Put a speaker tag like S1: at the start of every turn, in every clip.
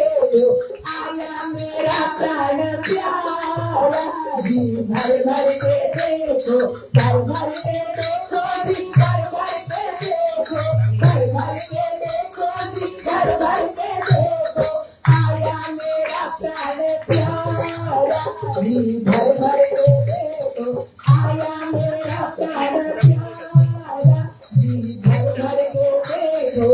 S1: आया मेरा प्राण प्यारा जी भर भर के देखो भर भर के देखो जी भर भर के देखो भर भर के देखो जी भर भर के देखो आया मेरा प्राण प्यारा जी भर भर के देखो आया मेरा प्राण प्यारा जी भर भर के देखो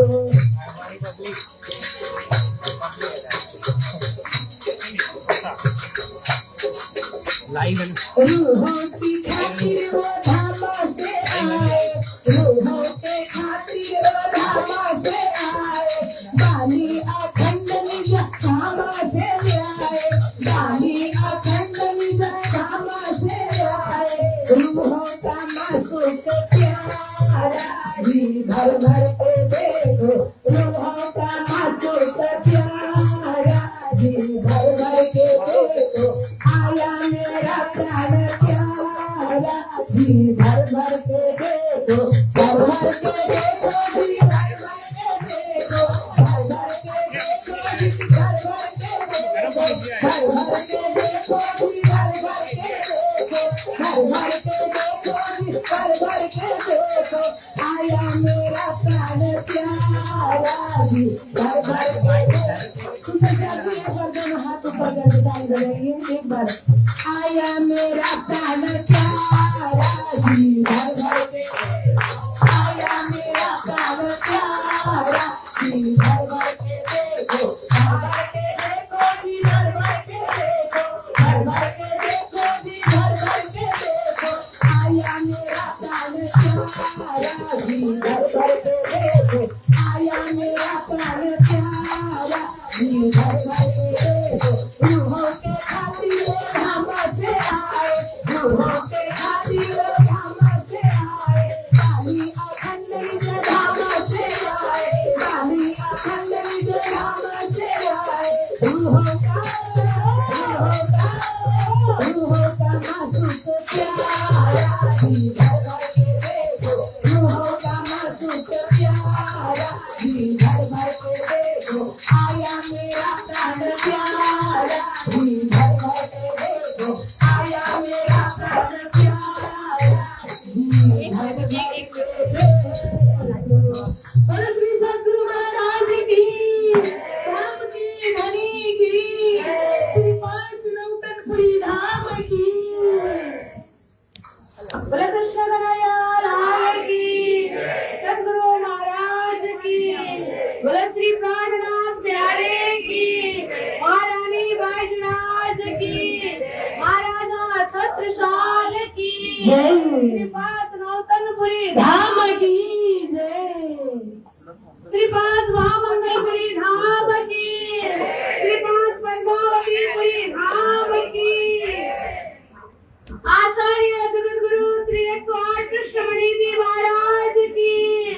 S1: रूहों की खातिर वो धामा से आए रूहों के खातिर वो धामा से आए बाली अखंड निज धामा से आए बाली अखंड निज धामा से आए रूहों का मासूक प्यारा जी भर भर के देखो रूहों का मासूक प्यारा जी भर भर के देखो आया मेरा प्राण प्यारा जी भर भर के देखो भर भर के देखो जी भर भर के देखो भर भर के देखो जी भर भर के देखो भर भर के देखो जी भर भर के देखो भर भर के देखो जी भर भर के देखो आया मेरा प्राण प्यारा जी भर भर के देखो हाथ ऊपर करके डाल देंगे एक बार आया मेरा प्राण प्यारा जी भर भर के आया मेरा प्राण प्यारा जी भर भर के देखो भर भर के देखो जी भर भर के देखो भर भर के देखो जी भर भर के देखो आया मेरा प्राण प्यारा जी भर भर के देखो आया मेरा प्राण प्यारा जी भर भर के देखो रूहों के खातिर धामा से आए रूहों के खातिर धामा से आए बाली अखंड निज धामा से आए बाली अखंड निज धामा से आए रूहों का मासूक प्यारा जी भर भर के देखो रूहों का मासूक प्यारा जी भर भर के देखो आया मेरा प्राण प्यारा जी भर भर के देखो आया मेरा प्राण प्यारा जी भर भर के देखो श्री सद्गुरु महाराज की राम की धनी की श्री पांच नौतनपुरी धाम की बोले कृष्ण कन्हैया लाल की सद्गुरु महाराज की बोले श्री प्राणनाथ प्यारे की महारानी बैजनाथ की महाराजा छत्रसाल की श्री पांच नौतनपुरी धाम की जय श्री पांच महामंगलपुरी धाम की श्री पांच पद्मावतीपुरी धाम की आचार्य जगत गुरु श्री 108 कृष्णमणि जी महाराज की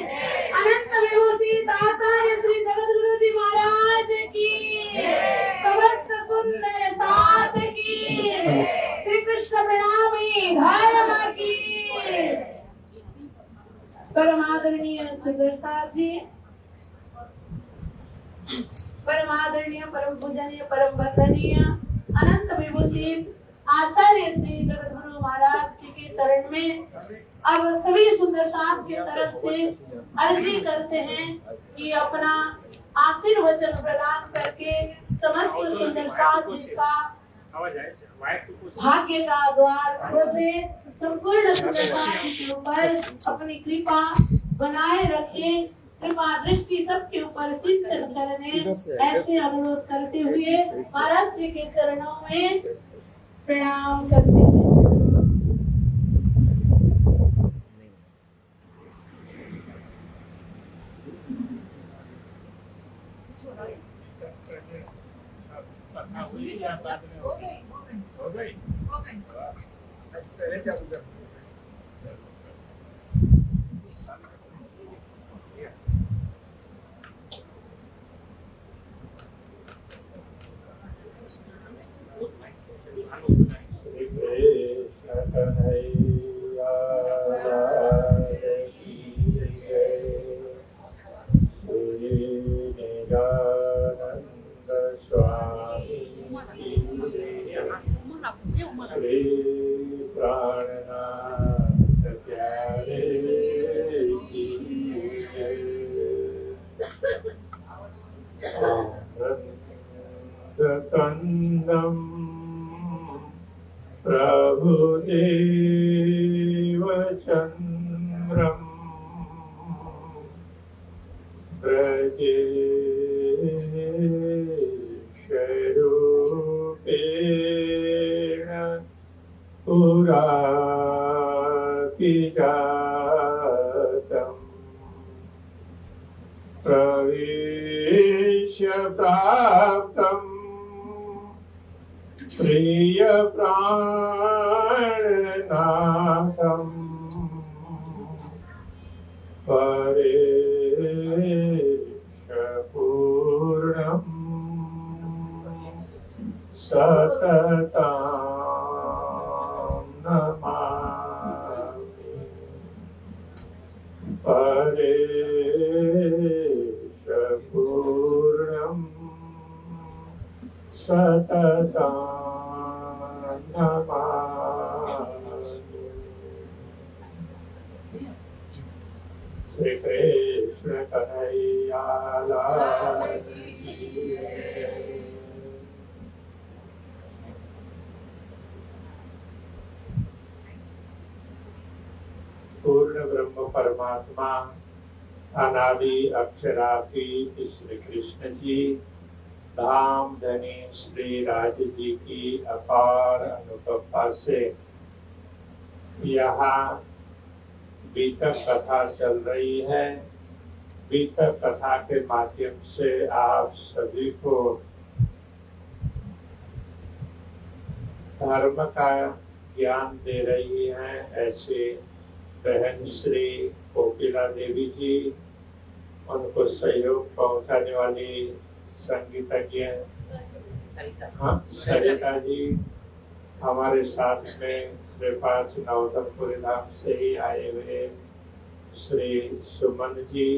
S1: अनंत विभूषित आचार्य श्री जगत गुरु जी महाराज की समस्त सुंदर साथ की श्री कृष्ण प्रेमी धर्म की परम आदरणीय सुदर्शन जी परम आदरणीय परम पूजनीय परम वंदनीय अनंत विभूषित आचार्य श्री जगत गुरु महाराज जी के चरण में अब सभी सुंदर साथ की तरफ से अर्जी करते हैं कि अपना आशीर्वचन प्रदान करके समस्त सुंदर साथ का भाग्य का द्वार खोले संपूर्ण सुंदर साथ के ऊपर अपनी कृपा बनाए रखे कृपा दृष्टि सबके ऊपर सिंचन करने ऐसे अनुरोध करते हुए महाराज श्री के चरणों में प्रणाम करते हैं।
S2: हो गई
S3: आनन्दकन्दं प्रभुदेवचन्द्रम् ब्रजेशरूपेण पुरापिजातम् प्रवेश्य प्राप्तम् प्रियप्राणनाथम् परेशपूर्णम् सततां नमामि परेशपूर्णम् सततां नमामि। श्री कृष्ण कन्हैया लाल की जय। पूर्ण ब्रह्म परमात्मा अनादि अक्षरापि श्री कृष्ण जी धाम धनी श्री राज जी की अपार अनुकंपा से यहाँ बीतक कथा चल रही है। बीतक कथा के माध्यम से आप सभी को धर्म का ज्ञान दे रही हैं। ऐसे बहन श्री कोकिला देवी जी, उनको सहयोग पहुंचाने वाली संगीतज्ञ सरिता जी, हमारे साथ में श्रीपाद नवतमपुरी धाम से ही आए हुए श्री सुमन जी,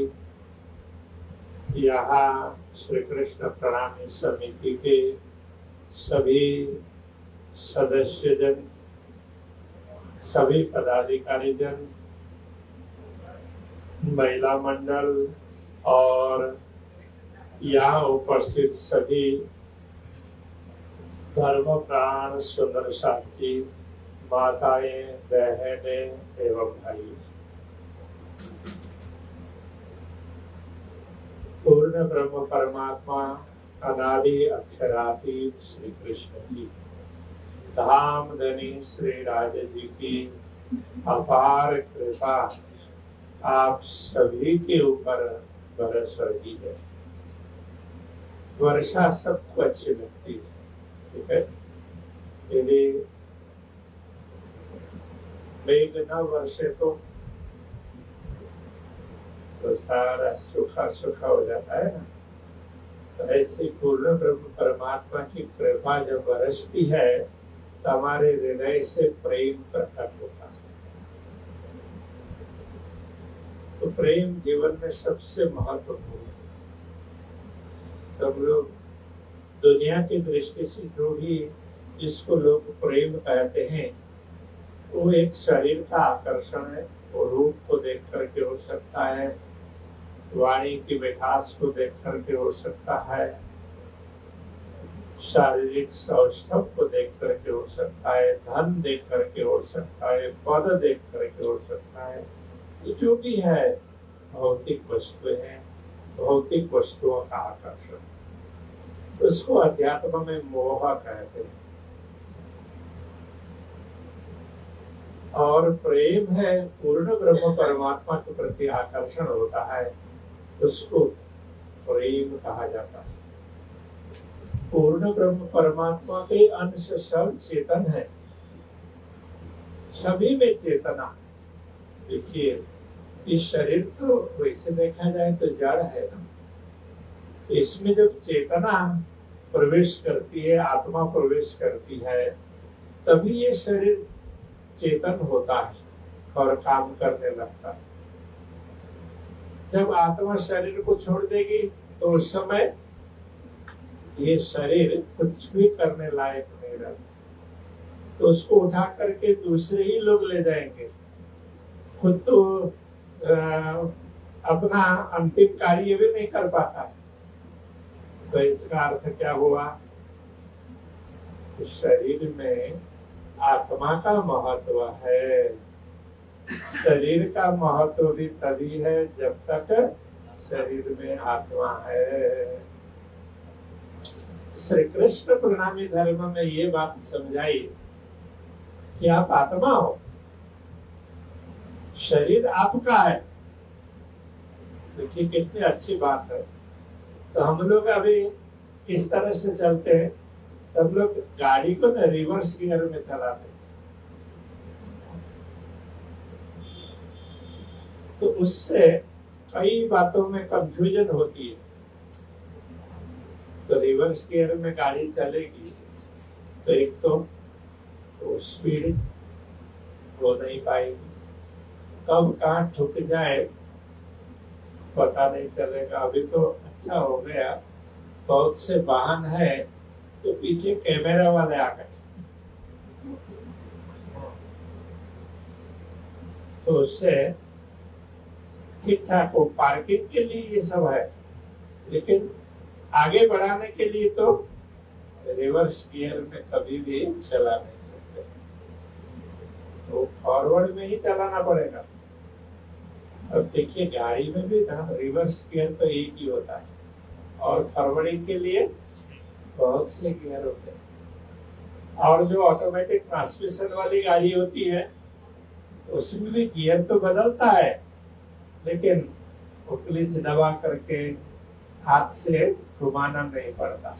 S3: यहाँ श्री कृष्ण प्रणामी समिति के सभी सदस्यजन, सभी पदाधिकारी जन, महिला मंडल और यहाँ उपस्थित सभी धर्म प्राण सुंदर साथी, माताएं, बहनें एवं भाई, पूर्ण ब्रह्म परमात्मा अनादि अक्षरातीत श्री कृष्ण जी धाम धनी श्री राज जी की अपार कृपा आप सभी के ऊपर बरस रही है। वर्षा सबको अच्छी लगती है, ठीक है। यदि मेघ न वर्षे तो सारा सूखा सूखा हो जाता है ना। तो ऐसे पूर्ण ब्रह्म परमात्मा की कृपा जब बरसती है तो हमारे हृदय से प्रेम प्रकट होता है। तो प्रेम जीवन में सबसे महत्वपूर्ण है। सब लोग दुनिया की दृष्टि से जो भी जिसको लोग प्रेम कहते हैं, वो एक शरीर का आकर्षण है। वो रूप को देख करके हो सकता है, वाणी की मिठास को देख करके हो सकता है, शारीरिक सौष्ठव को देख करके हो सकता है, धन देख करके हो सकता है, पद देख करके हो सकता है। जो भी है भौतिक वस्तुएं हैं, भौतिक वस्तुओं का आकर्षण, उसको अध्यात्म में मोह कहते हैं। और प्रेम है पूर्ण ब्रह्म परमात्मा के प्रति आकर्षण होता है, उसको प्रेम कहा जाता है। पूर्ण ब्रह्म परमात्मा के अंश सब चेतन है, सभी में चेतना। देखिए, इस शरीर तो वैसे देखा जाए तो जड़ है ना, इसमें जब चेतना प्रवेश करती है, आत्मा प्रवेश करती है, तभी ये शरीर चेतन होता है और काम करने लगता है। जब आत्मा शरीर को छोड़ देगी तो उस समय ये शरीर कुछ भी करने लायक नहीं रहता, तो उसको उठा करके दूसरे ही लोग ले जाएंगे। खुद तो अपना अंतिम कार्य भी नहीं कर पाता है, तो इसका अर्थ क्या हुआ? शरीर में आत्मा का महत्व है। शरीर का महत्व भी तभी है जब तक शरीर में आत्मा है। श्री कृष्ण परिणामी धर्म में ये बात समझाई कि आप आत्मा हो, शरीर आपका है। देखिए कितनी अच्छी बात है। तो हम लोग अभी किस तरह से चलते हैं? सब लोग गाड़ी को ना रिवर्स गियर में चलाते हैं, तो उससे कई बातों में कंफ्यूजन होती है। तो रिवर्स गियर में गाड़ी चलेगी तो एक तो स्पीड हो नहीं पाएगी, कब कहाँ ठुक जाए पता नहीं चलेगा। अभी तो अच्छा हो गया, बहुत से वाहन है तो पीछे कैमरा वाले आ गए, तो उससे ठीक ठाक हो। पार्किंग के लिए ये सब है, लेकिन आगे बढ़ाने के लिए तो रिवर्स गियर में कभी भी चला नहीं सकते, तो फॉरवर्ड में ही चलाना पड़ेगा। अब देखिए गाड़ी में भी ना रिवर्स गियर तो एक ही होता है, और फॉरवर्डिंग के लिए बहुत से गियर होते हैं। और जो ऑटोमेटिक ट्रांसमिशन वाली गाड़ी होती है उसमें भी गियर तो बदलता है, लेकिन वो क्लिच दबा करके हाथ से घुमाना नहीं पड़ता,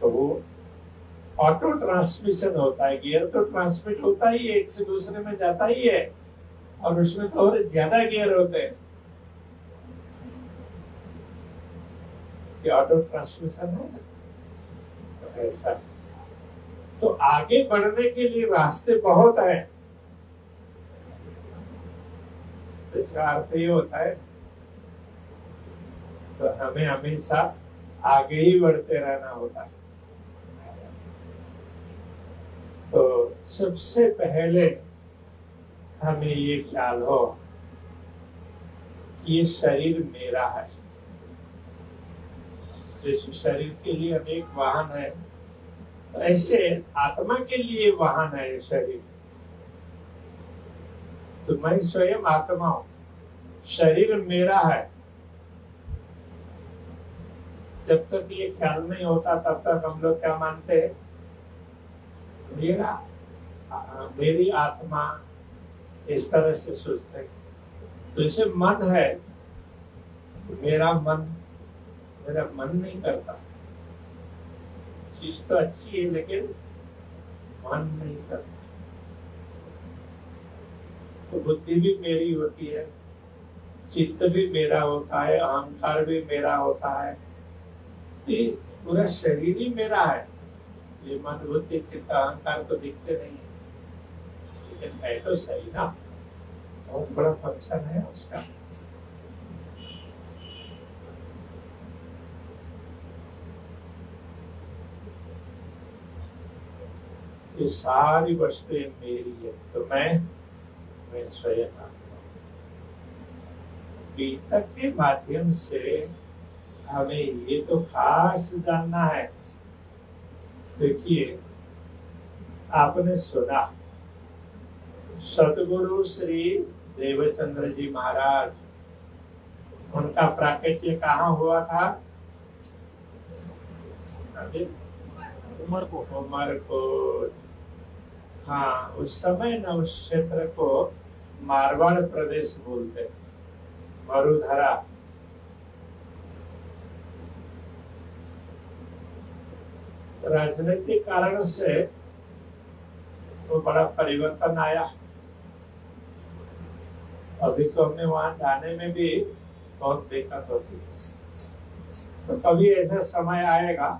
S3: तो वो ऑटो ट्रांसमिशन होता है। गियर तो ट्रांसमिट होता ही है, एक से दूसरे में जाता ही है, और उसमें तो और ज्यादा गियर होते हैं कि ऑटो ट्रांसमिशन है तो ऐसा। तो आगे बढ़ने के लिए रास्ते बहुत है। इसका अर्थ ये होता है तो हमें हमेशा आगे ही बढ़ते रहना होता है। तो सबसे पहले हमें ये ख्याल हो कि ये शरीर मेरा है। जैसे शरीर के लिए अनेक वाहन है, तो ऐसे आत्मा के लिए वाहन है ये शरीर। तो मैं स्वयं आत्मा हूं, शरीर मेरा है। जब तक ये ख्याल नहीं होता तब तक हम लोग क्या मानते हैं? मेरी आत्मा, इस तरह से सोचते हैं। तो इसे मन है, मेरा मन नहीं करता। चीज तो अच्छी है लेकिन मन नहीं करता। तो बुद्धि भी मेरी होती है, चित्त भी मेरा होता है, अहंकार भी मेरा होता है, ये पूरा शरीर ही मेरा है। ये मन बुद्धि चित्त अहंकार तो दिखते नहीं है, लेकिन है तो सही ना, बहुत बड़ा फंक्शन है उसका। ये सारी वस्तुएं मेरी है, तो मैं स्वयं आत्मा। गीता के माध्यम से हमें ये तो खास जानना है। देखिए, आपने सुना सतगुरु श्री देवचंद्र जी महाराज, उनका प्राकट्य कहाँ हुआ था? उमरकोट। हाँ, उस समय न उस क्षेत्र को मारवाड़ प्रदेश बोलते, मरुधरा। राजनीतिक कारण से वो बड़ा परिवर्तन आया। अभी तो हमें वहां जाने में भी बहुत दिक्कत होती है। तो कभी ऐसा समय आएगा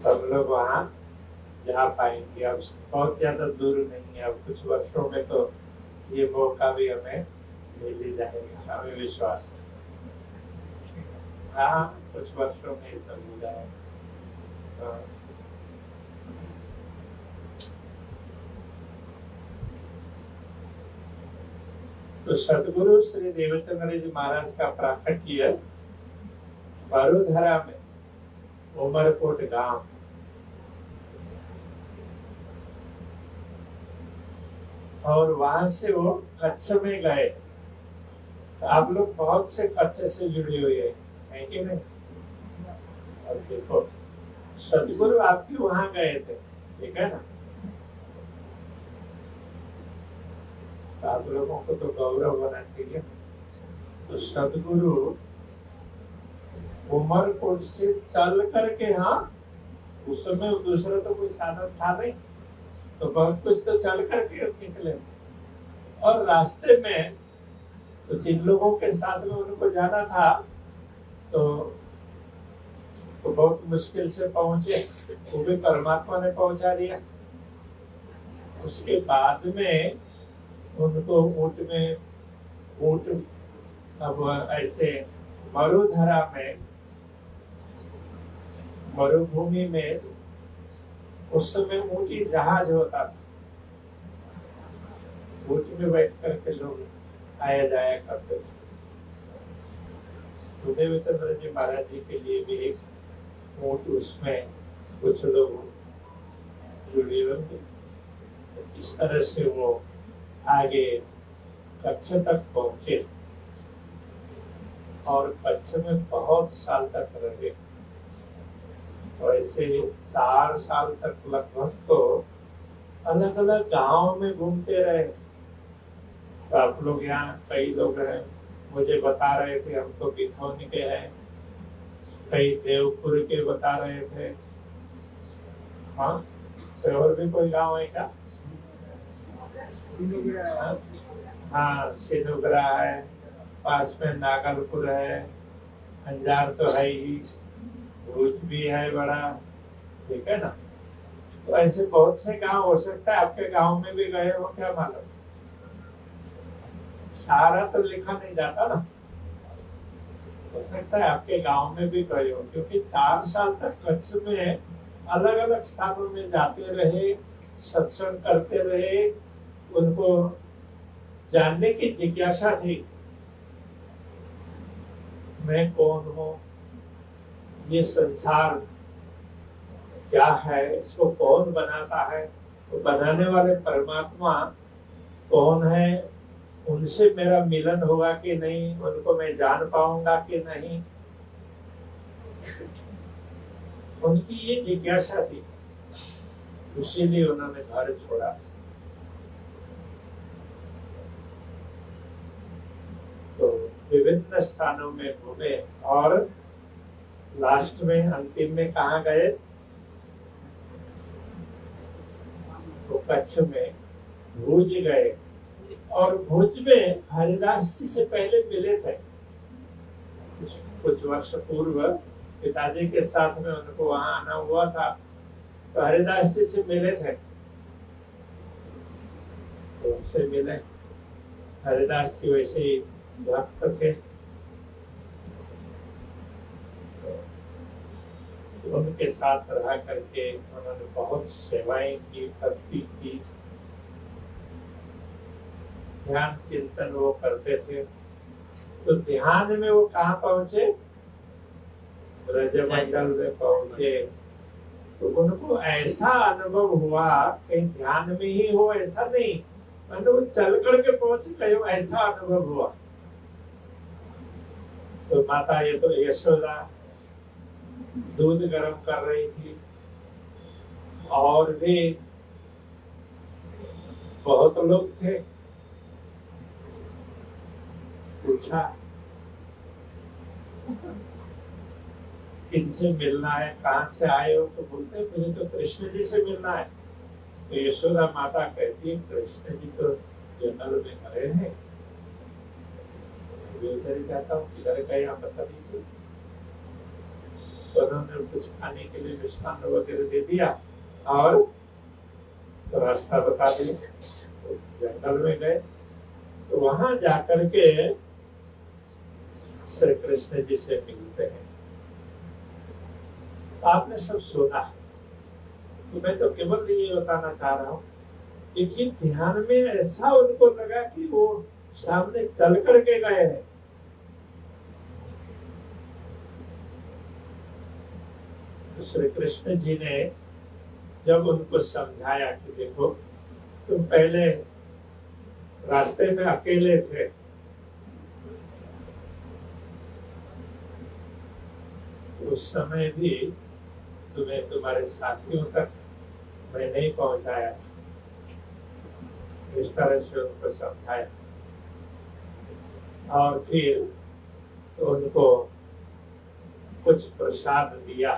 S3: सब लोग वहां जा पाएंगे। अब बहुत ज्यादा दूर नहीं है, अब कुछ वर्षों में तो ये मौका भी हमें मिल ही जाएगा, हमें विश्वास है। हाँ, कुछ वर्षों में सब मिल जाएगा। तो सदगुरु श्री देवचंद्र जी महाराज का प्राकट्य वडोदरा में उमरकोट गांव, और वहां से वो कच्छ में गए। तो आप लोग बहुत से कच्छ से जुड़े हुए हैं कि नहीं? और देखो सदगुरु आपके वहां गए थे, ठीक है ना? तो आप लोगों को तो गौरव होना चाहिए। तो सदगुरु उमरकोट से चल करके, हाँ उस समय दूसरा तो कोई साधन था नहीं, तो बहुत कुछ तो चल करके निकले। और रास्ते में तो जिन लोगों के साथ में उनको जाना था तो बहुत मुश्किल से पहुंचे, वो भी परमात्मा ने पहुंचा दिया। उसके बाद में उनको ऊंट अब ऐसे वडोदरा में मरुभूमि में उस समय ऊंटी जहाज होता था, ऊंट में बैठ करके लोग आया जाया करते थे। सुदेवचंद्र जी महाराज जी के लिए भी एक ऊंट, उसमें कुछ लोग जुड़े हुए थे। इस तरह से वो आगे कच्छ तक पहुंचे और कच्छ में बहुत साल तक रहे। और ऐसे 4 साल तक लगभग तो अलग अलग गांव में घूमते रहे। तो आप लोग यहाँ कई लोग हैं, मुझे बता रहे थे हम तो बिथौनी के हैं, कई देवपुर के बता रहे थे। हाँ, तो और भी कोई गांव है क्या? हाँ, सिनुगरा है, पास में नागलपुर है, अंजार तो है ही, भूज भी है बड़ा, ठीक है ना? तो ऐसे बहुत से गांव हो सकता है आपके गांव में भी गए हो, क्या मालूम? सारा तो लिखा नहीं जाता ना, हो सकता है आपके गांव में भी गए हो, क्योंकि 4 साल तक कच्छ में अलग अलग स्थानों में जाते रहे, सत्संग करते रहे। उनको जानने की जिज्ञासा थी, मैं कौन हूँ, ये संसार क्या है, इसको कौन बनाता है, तो बनाने वाले परमात्मा कौन है, उनसे मेरा मिलन होगा कि नहीं, उनको मैं जान पाऊंगा कि नहीं, उनकी ये जिज्ञासा थी। इसीलिए उन्होंने घर छोड़ा। तो विभिन्न स्थानों में घूमे और लास्ट में अंतिम में कहाँ गए? तो कच्छ में भुज गए। और भुज में हरिदास जी से पहले मिले थे, कुछ वर्ष पूर्व पिताजी के साथ में उनको वहां आना हुआ था, तो हरिदास जी से मिले थे। तो उनसे मिले, हरिदास जी वैसे ही भक्त थे। उनके साथ रह करके उन्होंने बहुत सेवाएं की, भक्ति की, ध्यान चिंतन वो करते थे। तो ध्यान में वो कहाँ पहुंचे? ब्रजमंडल में पहुंचे। तो उनको ऐसा अनुभव हुआ, कहीं ध्यान में ही हो ऐसा नहीं, मतलब चल करके पहुंचे, कहीं ऐसा अनुभव हुआ। तो माता ये तो यशोदा दूध गर्म कर रही थी, और भी बहुत लोग थे। पूछा किनसे मिलना है, कहाँ से आए हो? तो बोलते मुझे तो कृष्ण जी से मिलना है। तो यशोदा माता कहती है कृष्ण जी तो जंगल में खड़े हैं, उधर ही जाता हूँ, किधर गए आप बता दीजिए। तो उन्होंने कुछ खाने के लिए मिष्ठान वगैरह दे दिया और तो रास्ता बता दिया। तो जंगल में गए, तो वहां जाकर के श्री कृष्ण जी से मिलते हैं। आपने सब सुना, तो मैं तो केवल ये बताना चाह रहा हूँ, लेकिन ध्यान में ऐसा उनको लगा कि वो सामने चल करके गए हैं। तो श्री कृष्ण जी ने जब उनको समझाया कि देखो तुम पहले रास्ते में अकेले थे, उस समय भी तुम्हें तुम्हारे साथियों तक मैं नहीं पहुंचाया, इस तरह से उनको समझाया। और फिर तो उनको कुछ प्रसाद दिया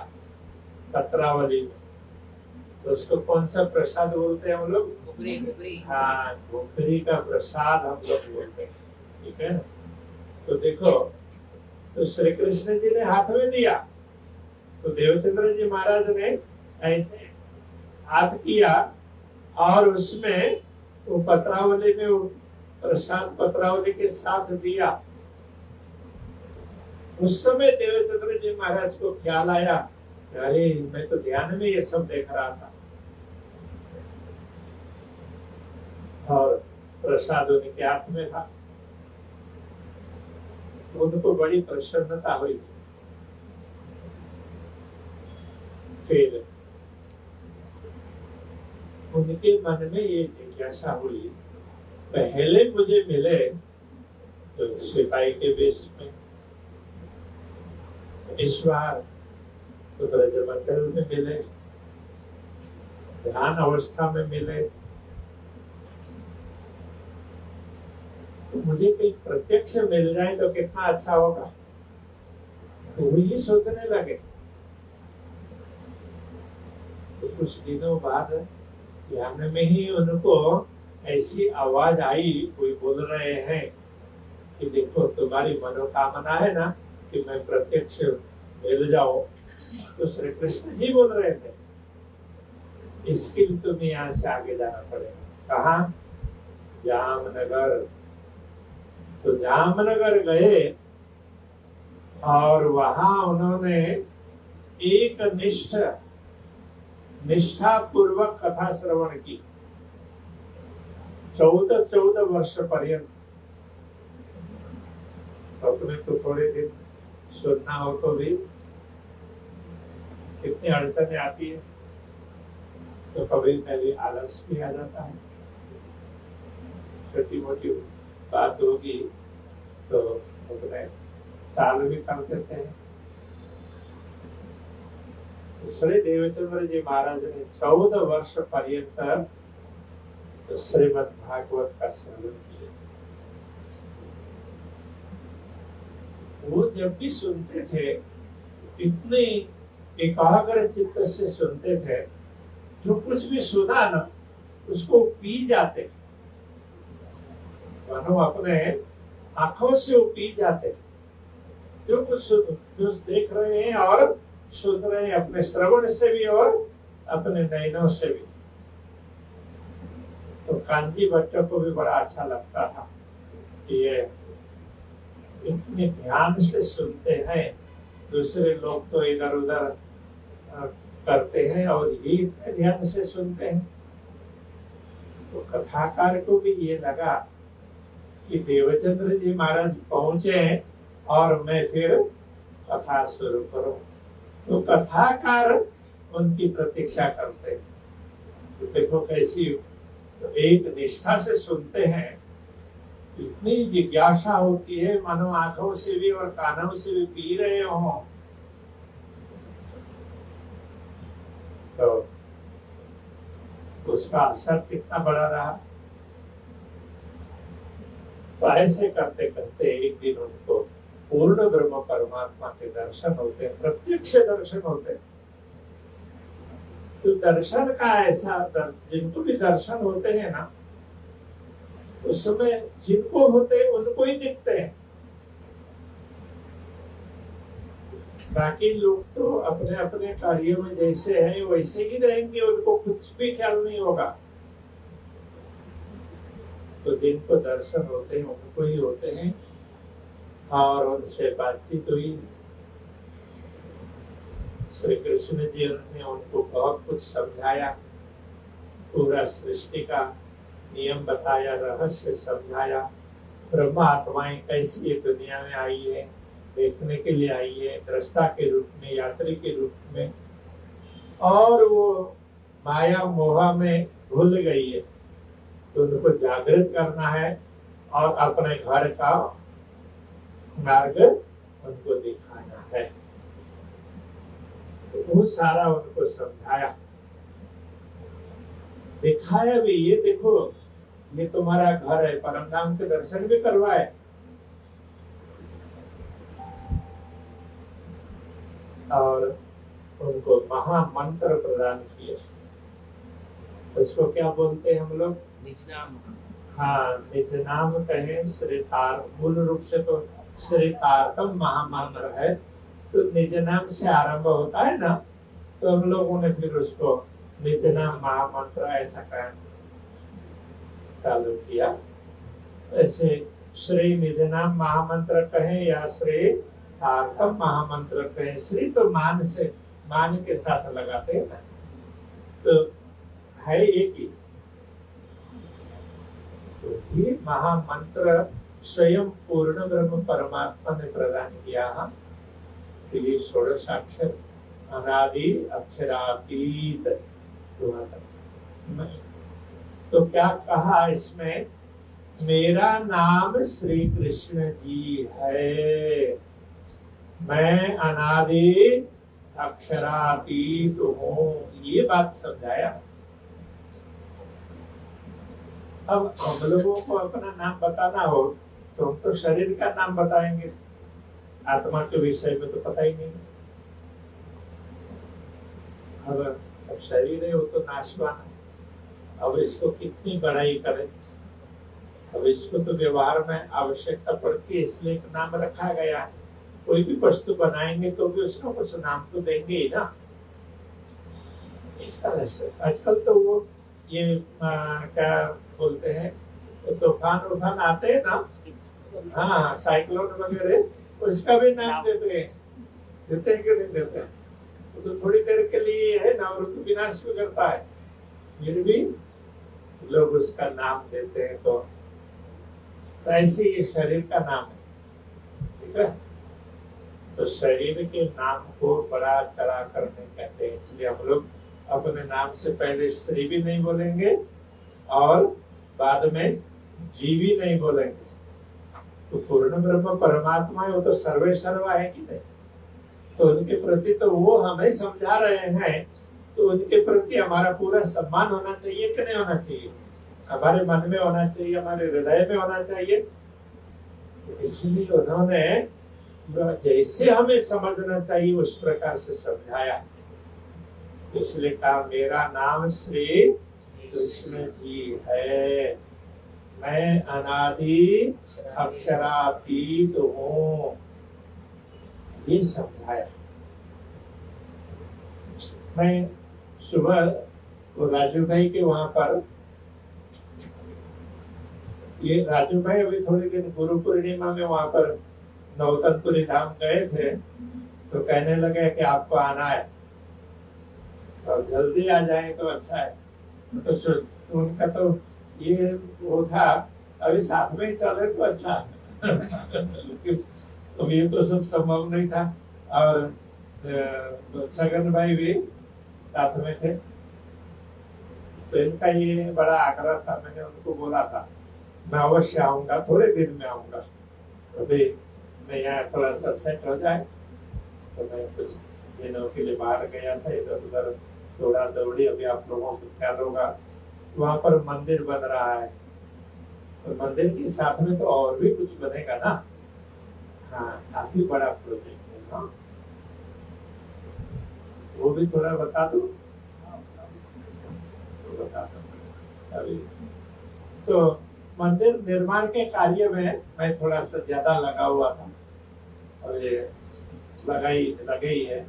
S3: पत्रावली में। तो उसको कौन सा प्रसाद बोलते हैं हम लोग? हाँ, घुघरी का प्रसाद हम लोग बोलते हैं, ठीक है ना। तो देखो, तो श्री कृष्ण जी ने हाथ में दिया, तो देवचंद्र जी महाराज ने ऐसे हाथ किया और उसमें वो पत्रावली में वो प्रसाद पत्रावली के साथ दिया। उस समय देवचंद्र जी महाराज को ख्याल आया, अरे मैं तो ध्यान में ये सब देख रहा था, और प्रसाद उनके हाथ में था। उनको बड़ी प्रसन्नता हुई। फिर उनके मन में ये जिज्ञासा हुई, पहले मुझे मिले तो सिपाही के वेश में, इस बार तो ब्रजमंडल में मिले, ध्यान अवस्था में मिले, तो मुझे कहीं प्रत्यक्ष मिल जाए तो कितना अच्छा होगा। तो वो ये सोचने लगे। तो कुछ दिनों बाद ध्यान में ही उनको ऐसी आवाज आई, कोई बोल रहे हैं कि देखो तुम्हारी मनोकामना है ना कि मैं प्रत्यक्ष मिल जाऊं। तो श्री कृष्ण जी बोल रहे थे, इसके लिए तुम्हें यहाँ से आगे जाना पड़ेगा। कहाँ? जामनगर। तो जामनगर गए और वहां उन्होंने एक निष्ठा पूर्वक कथा श्रवण की 14 वर्ष पर्यंत। अपने तो थोड़े दिन सुनना हो तो भी कितनी अड़चने आती है, तो कभी कभी आलस भी आ जाता है, छोटी मोटी बात होगी तो अपने टाल भी कर देते हैं। श्री देवचंद्र जी महाराज ने 14 वर्ष पर्यंत श्रीमद् भागवत का श्रवण किया। वो जब भी सुनते थे इतने एकाग्र चित्त से सुनते थे, जो कुछ भी सुना ना उसको पी जाते, मानो अपने आंखों से वो पी जाते। जो कुछ जो देख रहे हैं और सुन रहे हैं, अपने श्रवण से भी और अपने नयनों से भी। तो कांजी बच्चों को भी बड़ा अच्छा लगता था कि ये इतने ध्यान से सुनते हैं, दूसरे लोग तो इधर उधर करते हैं और ये इतने ध्यान से सुनते हैं। तो कथाकार को भी ये लगा कि देवचंद्र जी महाराज पहुंचे और मैं फिर कथा शुरू करूं। तो कथाकार उनकी प्रतीक्षा करते हैं। तो देखो कैसी तो एक निष्ठा से सुनते हैं, इतनी जिज्ञासा होती है मानो आंखों से भी और कानों से भी पी रहे हो। तो उसका असर कितना बड़ा रहा। तो ऐसे करते करते एक दिन उनको पूर्ण ब्रह्म परमात्मा के दर्शन होते हैं, प्रत्यक्ष दर्शन होते हैं। तो दर्शन का ऐसा जिनको भी दर्शन होते हैं ना, उस समय जिनको होते हैं उनको ही दिखते हैं। बाकी लोग तो अपने अपने कार्य में जैसे हैं वैसे ही रहेंगे, उनको कुछ भी ख्याल नहीं होगा। तो जिनको दर्शन होते हैं उनको ही होते हैं। और उनसे बातचीत हुई। श्री कृष्ण जी ने उनको बहुत कुछ समझाया, पूरा सृष्टि का नियम बताया, रहस्य समझाया, ब्रह्म आत्माएं कैसी ये दुनिया में आई है, देखने के लिए आई है, दृष्टा के रूप में, यात्री के रूप में, और वो माया मोह में भूल गई है, तो उनको जागृत करना है और अपने घर का मार्ग उनको दिखाना है। तो वो सारा उनको समझाया, दिखाया भी, ये देखो ये तुम्हारा घर है, परम धाम के दर्शन भी करवाए। और उनको महामंत्र प्रदान किए। उसको क्या बोलते हैं हम लोग?
S4: निज नाम।
S3: हाँ, निज नाम कहें श्रीतार, मूल रूप से तो श्रीतारतम महामंत्र है, तो निज नाम से आरंभ होता है ना, तो हम लोगों ने फिर उसको निज नाम महामंत्र ऐसा कह चालू किया। ऐसे श्री निज नाम महामंत्र कहें या श्री तारतम महामंत्र कहें, श्री तो मान से, मान के साथ लगाते हैं ना, तो है एक ही। तो ये महामंत्र स्वयं पूर्ण ब्रह्म परमात्मा ने प्रदान किया। तो ये षोडशाक्षर अनादि अक्षरातीत। तो क्या कहा इसमें? मेरा नाम श्री कृष्ण जी है, मैं अनादि अक्षरातीत हूँ, ये बात समझाया। अब हम लोगों को अपना नाम बताना हो तो हम तो शरीर का नाम बताएंगे, आत्मा के विषय में तो पता ही नहीं। अब शरीर है वो तो नाशवान है, अब इसको कितनी बड़ाई करें। अब इसको तो व्यवहार में आवश्यकता पड़ती है, इसलिए एक नाम रखा गया है। कोई भी वस्तु बनाएंगे तो भी उसका कुछ नाम तो देंगे ही ना। इस तरह से आजकल तो वो ये क्या बोलते हैं, तो तूफान उफान आते हैं ना, हाँ साइक्लोन वगैरह, उसका भी नाम देते हैं कि नहीं देते? तो थोड़ी देर के लिए है ना, और तो विनाश भी करता है, फिर भी लोग उसका नाम देते हैं। तो ऐसे ये शरीर का नाम है, ठीक है। तो शरीर के नाम को बड़ा चढ़ा कर नहीं कहते हैं, इसलिए हम लोग अपने नाम से पहले श्री भी नहीं बोलेंगे और बाद में जी भी नहीं बोलेंगे। तो पूर्ण ब्रह्म परमात्मा है, वो तो सर्वे सर्वा है कि नहीं, तो उनके प्रति तो वो हमें समझा रहे हैं, तो उनके प्रति हमारा पूरा सम्मान होना चाहिए कि नहीं होना चाहिए? हमारे मन में होना चाहिए, हमारे हृदय में होना चाहिए। इसलिए उन्होंने जैसे हमें समझना चाहिए उस प्रकार से समझाया। इसलिए कहा मेरा नाम श्री कृष्ण जी है, मैं अनादि अक्षरातीत हूँ, ये समझाया। मैं सुबह वो राजू भाई के वहां पर, ये राजू भाई अभी थोड़े दिन गुरु पूर्णिमा में वहां पर नौतनपुरी धाम गए थे, तो कहने लगे कि आपको आना है और जल्दी आ जाए तो अच्छा है। तो उनका तो ये वो था, अभी साथ में ही चले तो अच्छा तो ये तो सब संभव नहीं था। और छगन भाई भी साथ में थे, तो इनका ये बड़ा आग्रह था। मैंने उनको बोला था मैं अवश्य आऊंगा, थोड़े दिन में आऊंगा, अभी मैं यहाँ थोड़ा सा सेट हो जाए। तो मैं कुछ दिनों के लिए बाहर गया था, इधर उधर दौड़ा दौड़ी। अभी आप लोगों को ख्याल होगा वहां पर मंदिर बन रहा है, तो मंदिर के साथ में तो और भी कुछ बनेगा ना। हाँ, काफी बड़ा प्रोजेक्ट है ना, वो भी थोड़ा बता दो, तो बता दो। अभी तो मंदिर निर्माण के कार्य में मैं थोड़ा सा ज्यादा लगा हुआ था, और ये लगे ही है,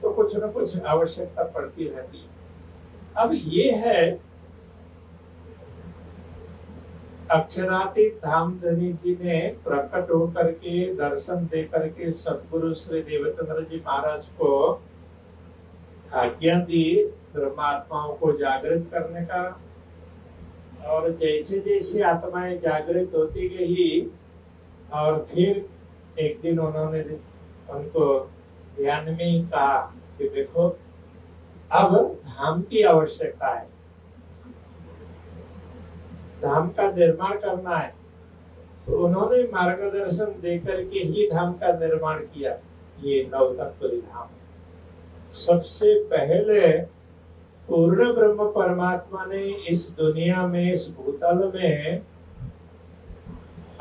S3: तो कुछ न कुछ आवश्यकता पड़ती रहती है। अब ये है अक्षरातीत धामधनी जी ने प्रकट होकर के दर्शन दे करके सदगुरु श्री देवचंद्र जी महाराज को आज्ञा दी ब्रह्मात्माओं को जागृत करने का। और जैसे जैसे आत्माएं जागृत होती गई, और फिर एक दिन उन्होंने उनको ध्यान में ही कहा कि देखो अब धाम की आवश्यकता है, धाम का निर्माण करना है, तो उन्होंने मार्गदर्शन देकर के ही धाम का निर्माण किया। ये नवतत्पुरी धाम सबसे पहले पूर्ण ब्रह्म परमात्मा ने इस दुनिया में, इस भूतल में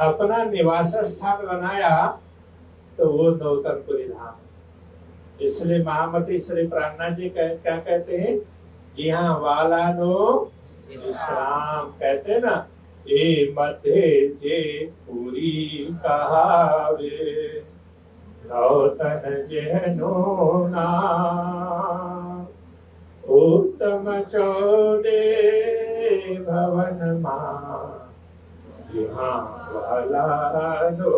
S3: अपना निवास स्थान बनाया, तो वो नवतनपुरी धाम। इसलिए महामती श्री प्राणनाथ जी क्या कहते हैं, जी हाँ वाला नो विश्राम, कहते हैं ना, ए मते जे पूरी कहावे नौतन जेनो ना उत्तम चौदे भवन मां, यहाँ वाला नो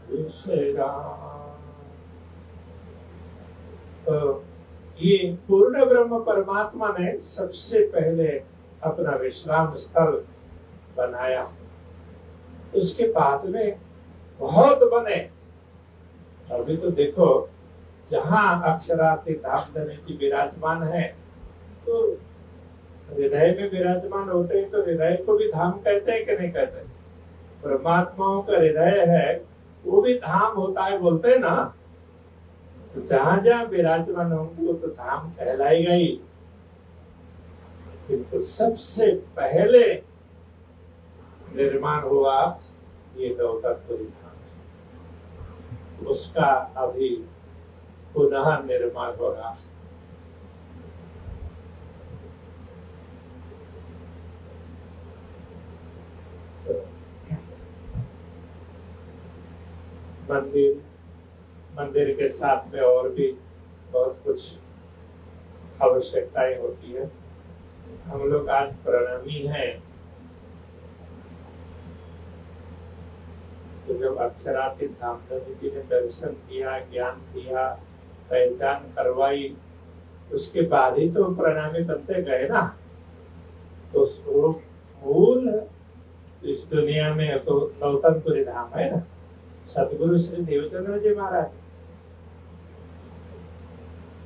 S3: विश्राम। तो ये पूर्ण ब्रह्म परमात्मा ने सबसे पहले अपना विश्राम स्थल बनाया। उसके बाद में बहुत बने। अभी तो देखो जहाँ अक्षरातीत धाम धनी विराजमान है, तो हृदय में विराजमान होते हैं, तो हृदय को भी धाम कहते हैं कि नहीं कहते? परमात्माओं का हृदय है, वो भी धाम होता है, बोलते हैं ना। तो जहाँ जहाँ विराजमान होंगे वो तो धाम कहलाएगा ही। किंतु सबसे पहले निर्माण हुआ ये नवतत्पुरी धाम, उसका अभी पुनः निर्माण होगा। मंदिर के साथ में और भी बहुत कुछ आवश्यकताएं होती है। हम लोग आज प्रणामी हैं, तो जब अक्षरातीत धामधनी जी ने दर्शन दिया, ज्ञान दिया, पहचान करवाई, उसके बाद ही तो प्रणामी बनते गए ना। तो वो मूल इस दुनिया में तो नवतनपुरी धाम है ना, सतगुरु श्री देवचंद्र जी महाराज।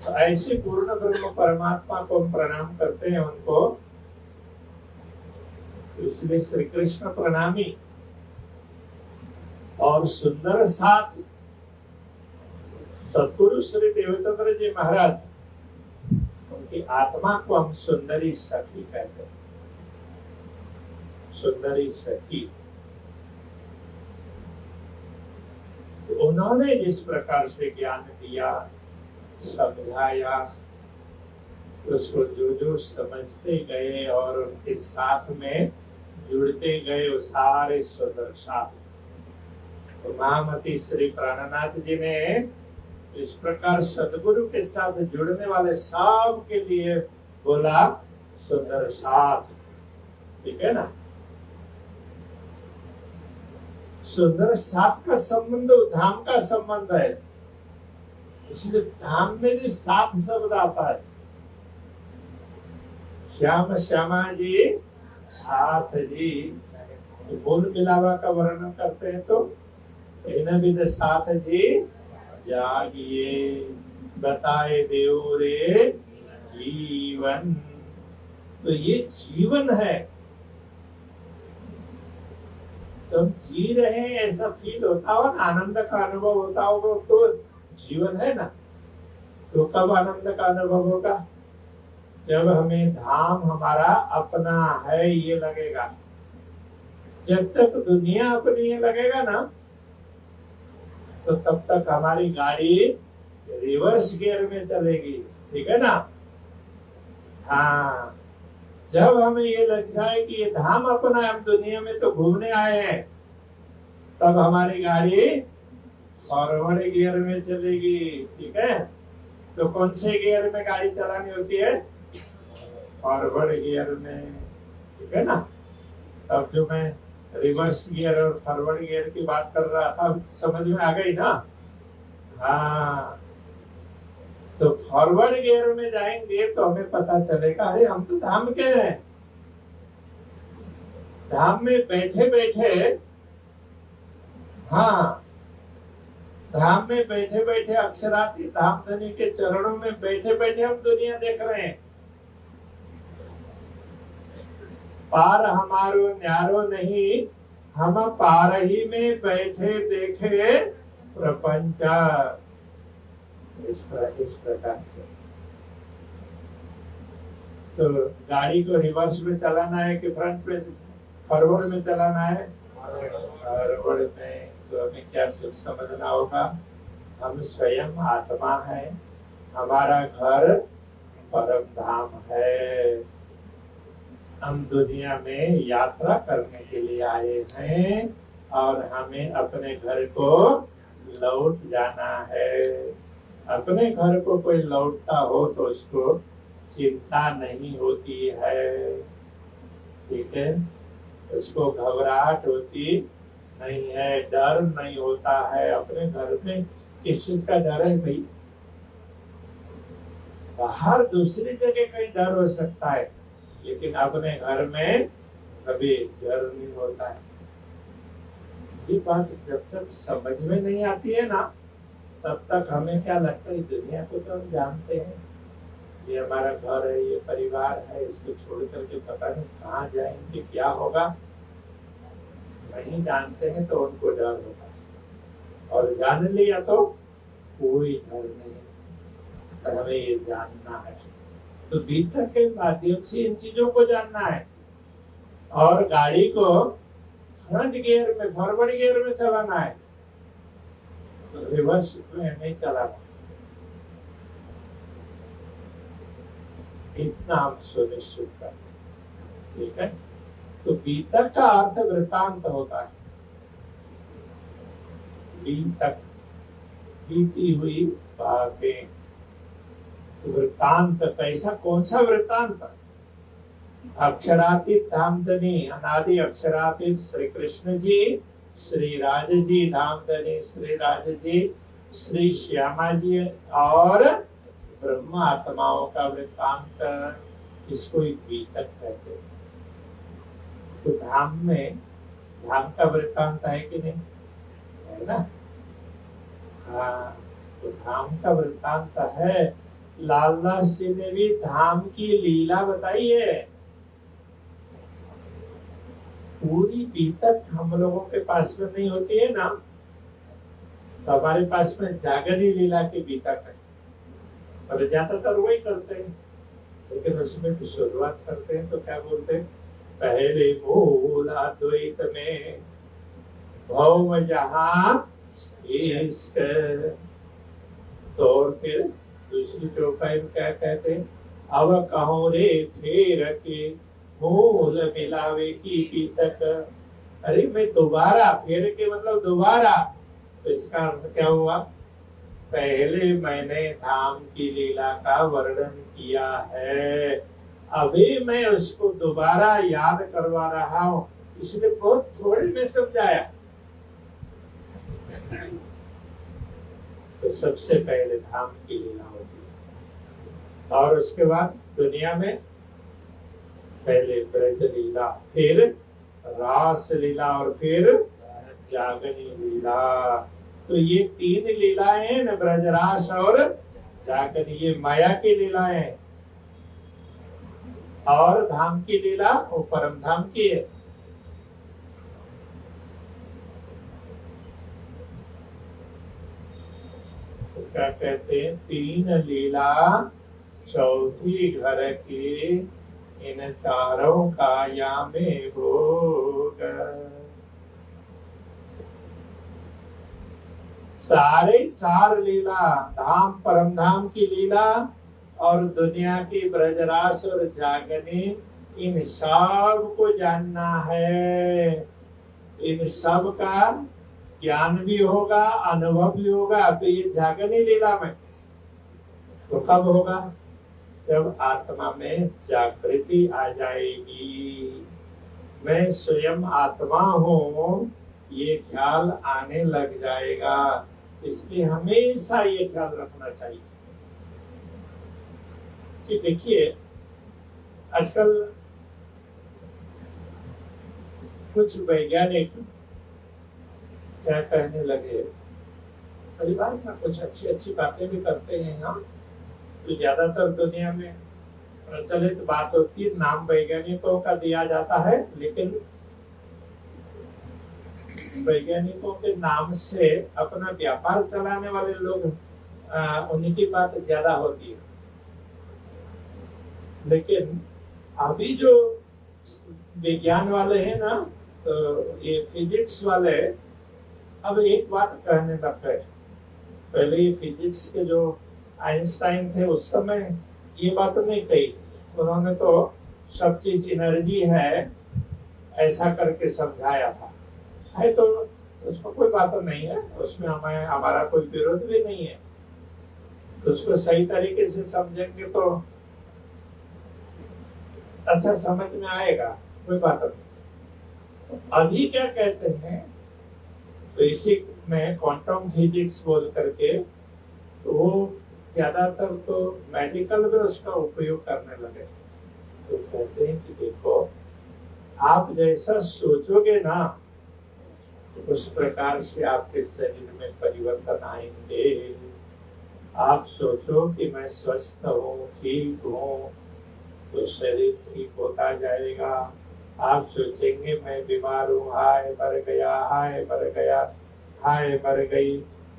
S3: तो ऐसे पूर्ण ब्रह्म परमात्मा को हम प्रणाम करते हैं उनको, इसलिए श्री कृष्ण प्रणामी और सुंदर साथ सतगुरु श्री देवचंद्र जी महाराज, उनकी आत्मा को हम सुंदरी सखी कहते हैं। सुंदरी सखी, तो उन्होंने जिस प्रकार से ज्ञान दिया, समझाया, उसको जो जो समझते गए और उनके साथ में जुड़ते गए, वो सारे सुंदर साथ। तो महामती श्री प्राणनाथ जी ने इस प्रकार सदगुरु के साथ जुड़ने वाले सब के लिए बोला सुंदर साथ, ठीक है ना। सुंदर साथ का संबंध धाम का संबंध है, इसलिए धाम में भी साथ शब्द आता है। श्याम श्यामा जी साथ जी, तो मूल मिलावा का वर्णन करते हैं, तो इन विध साथ जी जागिए बताए देव रे जीवन। तो ये जीवन है, तो जी रहे हैं ऐसा फील होता हो ना, आनंद का अनुभव होता होगा, तो जीवन है ना। तो कब आनंद का अनुभव होगा? जब हमें धाम हमारा अपना है ये लगेगा। जब तक दुनिया अपनी ये लगेगा ना, तो तब तक हमारी गाड़ी रिवर्स गियर में चलेगी, ठीक है ना। हाँ, जब हमें ये लग जाए कि ये धाम अपना है, हम दुनिया में तो घूमने आए हैं, तब हमारी गाड़ी फॉरवर्ड गियर में चलेगी, ठीक है। तो कौन से गियर में गाड़ी चलानी होती है? फॉरवर्ड गियर में, ठीक है ना। तब जो मैं रिवर्स गियर और फॉरवर्ड गियर की बात कर रहा था, समझ में आ गई ना। हाँ, तो फॉरवर्ड गियर में जाएंगे तो हमें पता चलेगा, अरे हम तो धाम के हैं। धाम में बैठे बैठे, हाँ, धाम में बैठे बैठे अक्षराती धाम धनी के चरणों में बैठे बैठे हम दुनिया देख रहे हैं। पार हमारो न्यारो नहीं, हम पार ही में बैठे देखे प्रपंच। इस प्रकार से तो गाड़ी को रिवर्स में चलाना है कि फ्रंट में फॉरवर्ड में चलाना है? फॉरवर्ड में। तो हमें क्या सोच समझना होगा, हम स्वयं आत्मा है, हमारा घर परम धाम है। हम दुनिया में यात्रा करने के लिए आए हैं और हमें अपने घर को लौट जाना है। अपने घर को कोई लौटता हो तो उसको चिंता नहीं होती है, ठीक है, उसको घबराहट होती नहीं है, डर नहीं होता है। अपने घर में किस चीज का डर है भाई? बाहर दूसरी जगह कहीं डर हो सकता है, लेकिन अपने घर में कभी डर नहीं होता है। ये बात जब तक समझ में नहीं आती है ना, तब तक हमें क्या लगता है, दुनिया को तो हम जानते हैं, ये हमारा घर है, ये परिवार है, इसको छोड़ करके पता नहीं कहाँ जाएंगे, क्या होगा। नहीं जानते हैं तो उनको डर होता है, और जान लिया तो कोई डर नहीं। तो हमें ये जानना है, तो भीतर के माध्यम से इन चीजों को जानना है। और गाड़ी को फ्रंट गियर में, फॉरवर्ड गियर में चलाना है, तो रिवर्स में नहीं चलाना। इतना हम सुनिश्चित कर, ठीक है। तो बीतक का अर्थ वृतांत होता है। बीतक, बीती हुई बातें। वृतांत कैसा, कौन सा वृतांत? अक्षरातीत धामधनी, अनादि अक्षरातीत श्री कृष्ण जी, श्री राज जी धामधनी, श्री राज जी, श्री श्यामा जी और ब्रह्म आत्माओं का वृत्तांत, इसको एक बीतक कहते हैं। तो धाम में, धाम का वृत्तांत है कि नहीं, है ना? हाँ, तो धाम का वृत्तांत है। लालदास जी ने भी धाम की लीला बताई है। पूरी बीतक हम लोगों के पास में नहीं होती है ना, तो हमारे पास में जागरी लीला की बीतक है, और ज्यादातर वही करते हैं। लेकिन उसमें तो शुरुआत करते हैं तो क्या बोलते हैं, पहले मूल अद्वैत में भौम जहां इश्क, तो और फिर दूसरी चौपाई में क्या कहते हैं, अब कहो रे फेर के मूल मिलावे की बीतक। अरे मैं दोबारा, फेर के मतलब दोबारा, तो इसका अर्थ क्या हुआ, पहले मैंने धाम की लीला का वर्णन किया है, अभी मैं उसको दोबारा याद करवा रहा हूँ, इसलिए बहुत थोड़े में समझाया। तो सबसे पहले धाम की लीला होती है, और उसके बाद दुनिया में पहले ब्रज लीला, फिर रास लीला, और फिर जागनी लीला। तो ये तीन लीलाएं हैं न, ब्रजरास और जागनी, ये माया की लीलाएं हैं। और धाम की लीला वो परम धाम की है। तो क्या कहते हैं, तीन लीला चौथी घर की, इन चारों का या में भोग। सारे चार लीला, धाम परम धाम की लीला और दुनिया की ब्रजरास और जागनी, इन सब को जानना है। इन सब का ज्ञान भी होगा, अनुभव भी होगा। तो ये जागनी लीला में तो कब होगा, जब आत्मा में जागृति आ जाएगी, मैं स्वयं आत्मा हूँ, ये ख्याल आने लग जाएगा। इसलिए हमेशा ये ख्याल रखना चाहिए कि देखिए, आजकल कुछ वैज्ञानिक क्या कहने लगे, परिवार में कुछ अच्छी अच्छी बातें भी करते हैं हम। तो ज्यादातर दुनिया में प्रचलित बात होती है, नाम वैज्ञानिकों का दिया जाता है, लेकिन वैज्ञानिकों के नाम से अपना व्यापार चलाने वाले लोग उनकी बात ज्यादा होती है। लेकिन अभी जो विज्ञान वाले हैं ना, तो ये फिजिक्स वाले अब एक बात कहने लग गए। पहले ये फिजिक्स के जो आइंस्टाइन थे उस समय ये बात नहीं कही, उन्होंने तो सब चीज एनर्जी है ऐसा करके समझाया था। है तो उसमें कोई बात नहीं है, उसमें हमें हमारा कोई विरोध भी नहीं है। उसको सही तरीके से समझेंगे तो अच्छा समझ में आएगा, कोई बात नहीं। अभी क्या कहते हैं, तो इसी में क्वांटम फिजिक्स बोल करके, तो वो ज्यादातर तो मेडिकल में उसका उपयोग करने लगे। तो कहते हैं कि देखो, आप जैसा सोचोगे ना, उस प्रकार से आपके शरीर में परिवर्तन आएंगे। आप सोचो कि मैं स्वस्थ हूँ, ठीक हूँ, तो शरीर ठीक होता जाएगा। आप सोचेंगे मैं बीमार हूँ, हाय मर गया, हाय मर गया, हाय मर गई,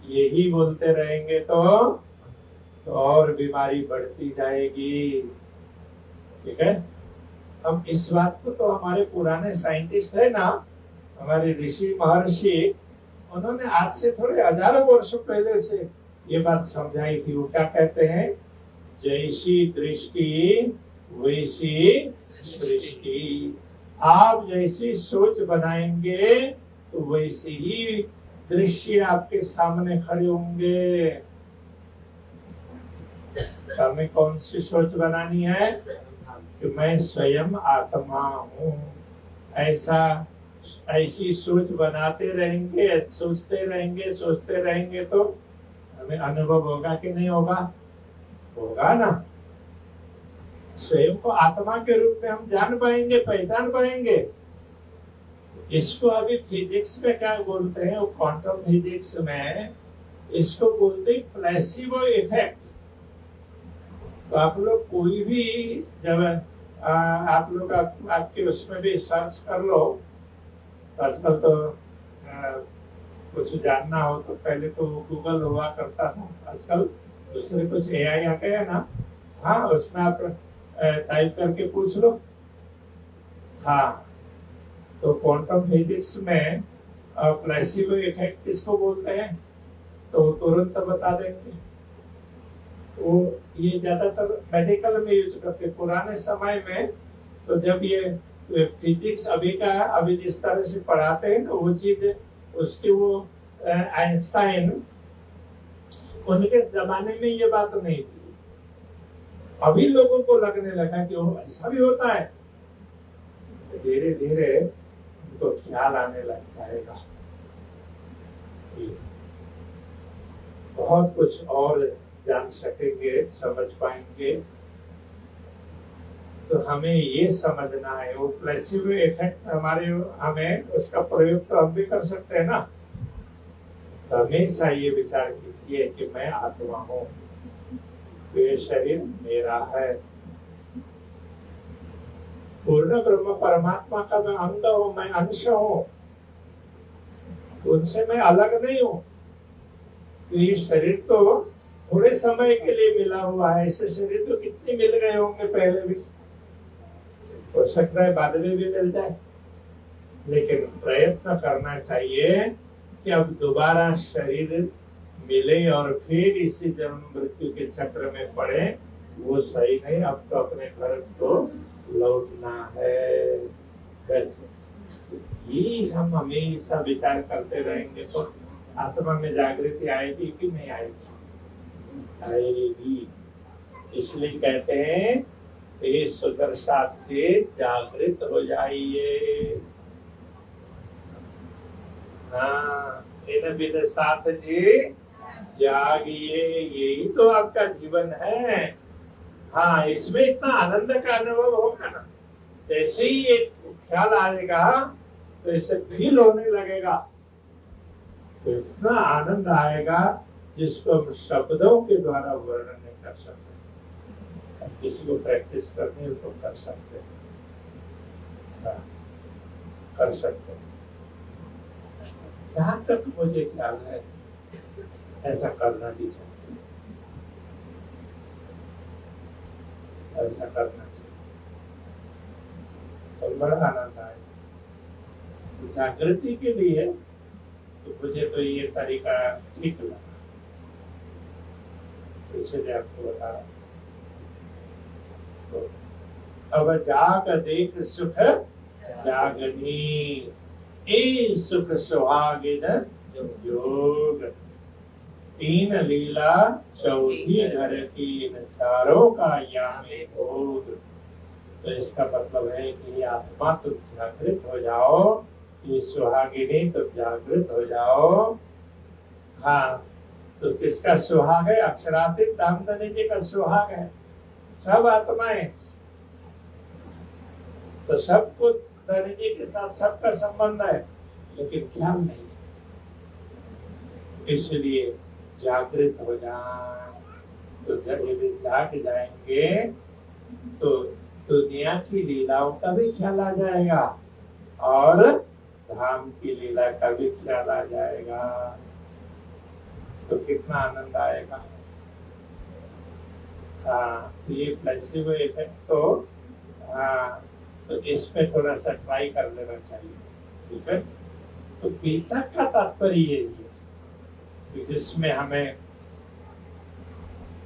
S3: यही बोलते रहेंगे तो और बीमारी बढ़ती जाएगी। ठीक है, हम इस बात को तो हमारे पुराने साइंटिस्ट है ना, हमारे ऋषि महर्षि, उन्होंने आज से थोड़े हजारों वर्षों पहले से ये बात समझाई थी। वो क्या कहते हैं, जैसी दृष्टि वैसी सृष्टि। आप जैसी सोच बनाएंगे तो वैसे ही दृश्य आपके सामने खड़े होंगे। हमें कौन सी सोच बनानी है कि मैं स्वयं आत्मा हूँ, ऐसी सोच बनाते रहेंगे, सोचते रहेंगे तो हमें अनुभव होगा कि नहीं होगा? होगा ना। स्वयं को आत्मा के रूप में हम जान पाएंगे, पहचान पाएंगे। इसको अभी फिजिक्स में क्या बोलते हैं, वो क्वांटम फिजिक्स में इसको बोलते हैं प्लेसिबो इफेक्ट। तो आप लोग कोई भी जब आप लोग आपके उसमें भी सर्च कर लो, आजकल तो कुछ जानना हो तो पहले तो गूगल हुआ करता था, आजकल दूसरे कुछ एआई आ गया ना, हाँ, उसमें आप टाइप करके पूछ लो। हाँ, तो क्वांटम फिजिक्स में प्लेसिबो इफेक्ट किसको बोलते हैं, तो तुरंत बता देंगे। वो ये ज्यादातर मेडिकल में यूज करते। पुराने समय में तो जब ये फिजिक्स अभी जिस तरह से पढ़ाते हैं ना, वो चीज उसके वो आइंस्टाइन, उनके जमाने में ये बात नहीं थी। अभी लोगों को लगने लगा कि वो ऐसा भी होता है। धीरे धीरे उनको ख्याल आने लग जाएगा, बहुत कुछ और जान सकेंगे, समझ पाएंगे। तो हमें ये समझना है, वो प्लेसिबो इफेक्ट हमें उसका प्रयोग तो हम भी कर सकते हैं ना। तो हमेशा ये विचार कीजिए कि मैं आत्मा हूँ, ये शरीर मेरा है। पूर्ण ब्रह्म परमात्मा का मैं अंग हूँ, मैं अंश हूँ, उनसे मैं अलग नहीं हूँ। तो ये शरीर तो थोड़े समय के लिए मिला हुआ है, ऐसे शरीर तो कितने मिल गए होंगे पहले भी, हो सकता है बाद में भी मिल जाए। लेकिन प्रयत्न करना चाहिए कि अब दोबारा शरीर मिले और फिर इसी जन्म मृत्यु के चक्र में पड़े, वो सही नहीं। अब तो अपने घर को लौटना है। ये हम हमेशा विचार करते रहेंगे तो आत्मा में जागृति आएगी कि नहीं आएगी? आएगी। इसलिए कहते हैं ये सुदर्शन से जागृत हो जाइए। हाँ, इन बिन साथ जी जागिए, यही तो आपका जीवन है। हाँ, इसमें इतना आनंद का अनुभव होगा ना, जैसे ही एक ख्याल आएगा तो इसे फील होने लगेगा, तो इतना आनंद आएगा जिसको हम शब्दों के द्वारा वर्णन नहीं कर सकते। किसी को प्रैक्टिस करनी है तो कर सकते हैं, हाँ, कर सकते हैं। जहां तक मुझे ख्याल है ऐसा करना भी चाहिए, ऐसा करना चाहिए, और बड़ा आनंद आए। जागृति के लिए तो मुझे तो ये तरीका ठीक लगा, इसलिए आपको बता रहा हूं। तो अब जाग देख सुख जागनी, ए सुख सुहागिन जोग, तीन लीला चौथी घर कीन, चारों का यामे भोग। तो इसका मतलब है कि आत्मा तुम जागृत हो जाओ, ये सुहागिनी तुम जागृत हो जाओ। हाँ, तो किसका सुहाग है? अक्षरातीत दामदनी जी का सुहाग है। सब आत्माएं, तो सबको धनी जी के साथ सबका संबंध है, लेकिन ख्याल नहीं है। इसलिए जागृत हो जाए, तो जब ये जाग जाएंगे तो दुनिया की लीलाओं का भी ख्याल आ जाएगा और धाम की लीला का भी ख्याल आ जाएगा। तो कितना आनंद आएगा। हाँ, ये प्लेसिबो इफेक्ट तो हाँ, तो इसमें थोड़ा सा ट्राई कर लेना चाहिए, ठीक है। तो गीता का तात्पर्य ये है जिसमें हमें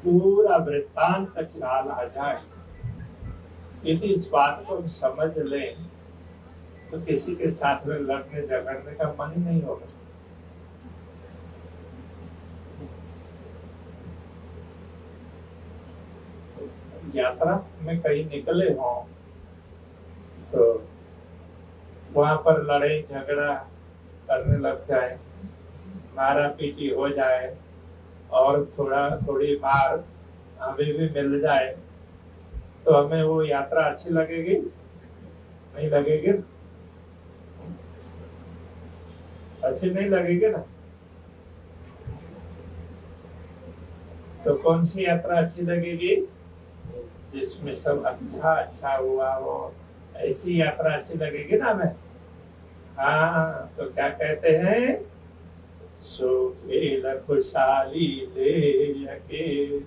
S3: पूरा वृत्तांत ख्याल आ जाए। यदि इस बात को हम समझ लें तो किसी के साथ में लड़ने झगड़ने का मन ही नहीं होगा। यात्रा में कहीं निकले हों तो वहां पर लड़ाई झगड़ा करने लग जाए, मारा पीटी हो जाए और थोड़ी बार हमें भी मिल जाए, तो हमें वो यात्रा अच्छी लगेगी? नहीं लगेगी, अच्छी नहीं लगेगी ना। तो कौन सी यात्रा अच्छी लगेगी? जिसमें सब अच्छा हुआ हो, ऐसी यात्रा अच्छी लगेगी ना हमें। हाँ, तो क्या कहते हैं? सुखेल खुशहाली ले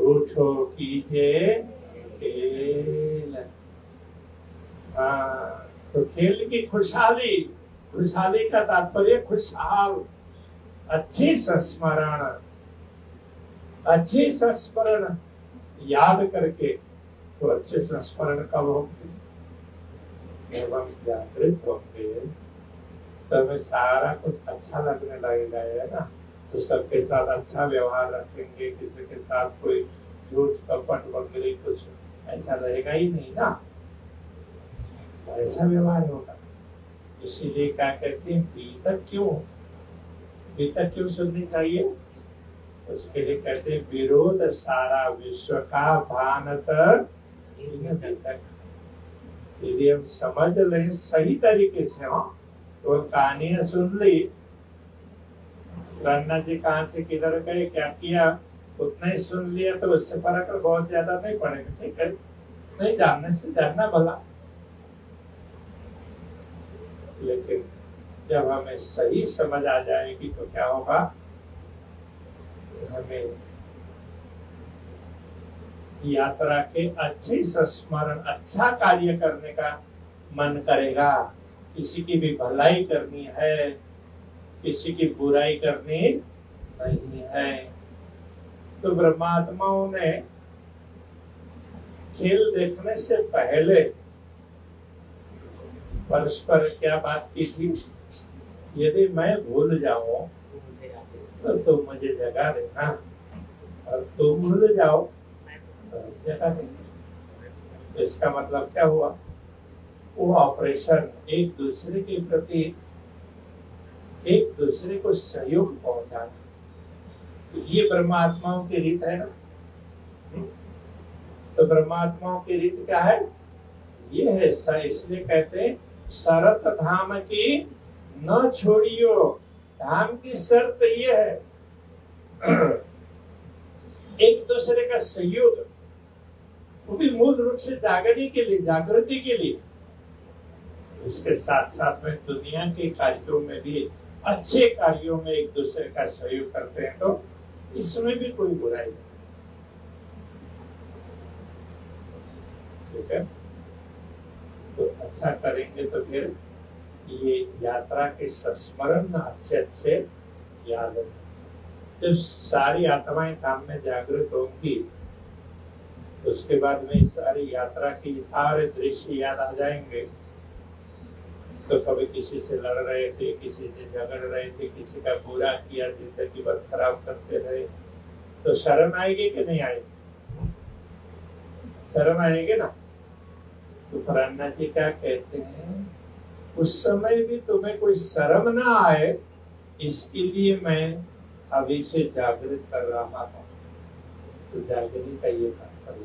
S3: उठो कीजिए खेल। हाँ, तो खेल की खुशहाली, खुशहाली का तात्पर्य खुशहाल, अच्छी संस्मरण, अच्छी संस्मरण याद करके। तो अच्छे संस्मरण कब होंगे? एवं जागृत होंगे तो हमें सारा कुछ अच्छा लगने लगेगा, है ना। तो सबके साथ अच्छा व्यवहार रखेंगे, किसी के साथ कोई झूठ कपट वगैरह कुछ ऐसा रहेगा ही नहीं ना, ऐसा व्यवहार होगा। इसीलिए क्या कहते हैं, बीतक क्यों सुननी चाहिए? उसके लिए कहते हैं विरोध सारा विश्व का भानत बीतक। यदि हम समझ लें सही तरीके से हो तो कहानियां सुन ली, रन्ना जी कहाँ से किधर गए, क्या किया, उतना ही सुन लिया तो उससे फर्क बहुत ज्यादा नहीं पड़ेगा, ठीक है। नहीं जानने से जानना भला, लेकिन जब हमें सही समझ आ जाएगी तो क्या होगा? हमें यात्रा के अच्छे संस्मरण, अच्छा कार्य करने का मन करेगा। किसी की भी भलाई करनी है, किसी की बुराई करनी नहीं है। तो ब्रह्मात्माओं ने खेल देखने से पहले परस्पर क्या बात की थी? यदि मैं भूल जाऊं तो तुम मुझे जगा देना, और तुम भूल जाओ तो जगा देना। तो इसका मतलब क्या हुआ? वो ऑपरेशन एक दूसरे के प्रति एक दूसरे को सहयोग पहुंचाना, तो ये ब्रह्मात्माओं की रीत है ना। तो ब्रह्मात्माओं की रीत क्या है? ये है, इसलिए कहते हैं शरत धाम की न छोड़ियो। धाम की शर्त ये है एक दूसरे का सहयोग, वो भी मूल रूप से जागने के लिए, जागृति के लिए। इसके साथ साथ में दुनिया के कार्यों में भी, अच्छे कार्यों में एक दूसरे का सहयोग करते हैं, तो इसमें भी कोई बुराई नहीं। ठीक है, तो अच्छा करेंगे तो फिर ये यात्रा के संस्मरण अच्छे अच्छे याद है। जब सारी आत्माएं काम में जागृत होंगी, उसके बाद में सारी यात्रा की सारे दृश्य याद आ जाएंगे। तो कभी किसी से लड़ रहे थे, किसी से झगड़ रहे थे, किसी का बुरा किया, जिंदगी भर खराब करते रहे, तो शर्म आएगी कि नहीं आएगी? शर्म आएगी ना। तो फराना जी क्या कहते हैं, उस समय भी तुम्हें कोई शर्म ना आए, इसके लिए मैं अभी से जागृत कर रहा हूं। तो जागृति का ये तात्पर्य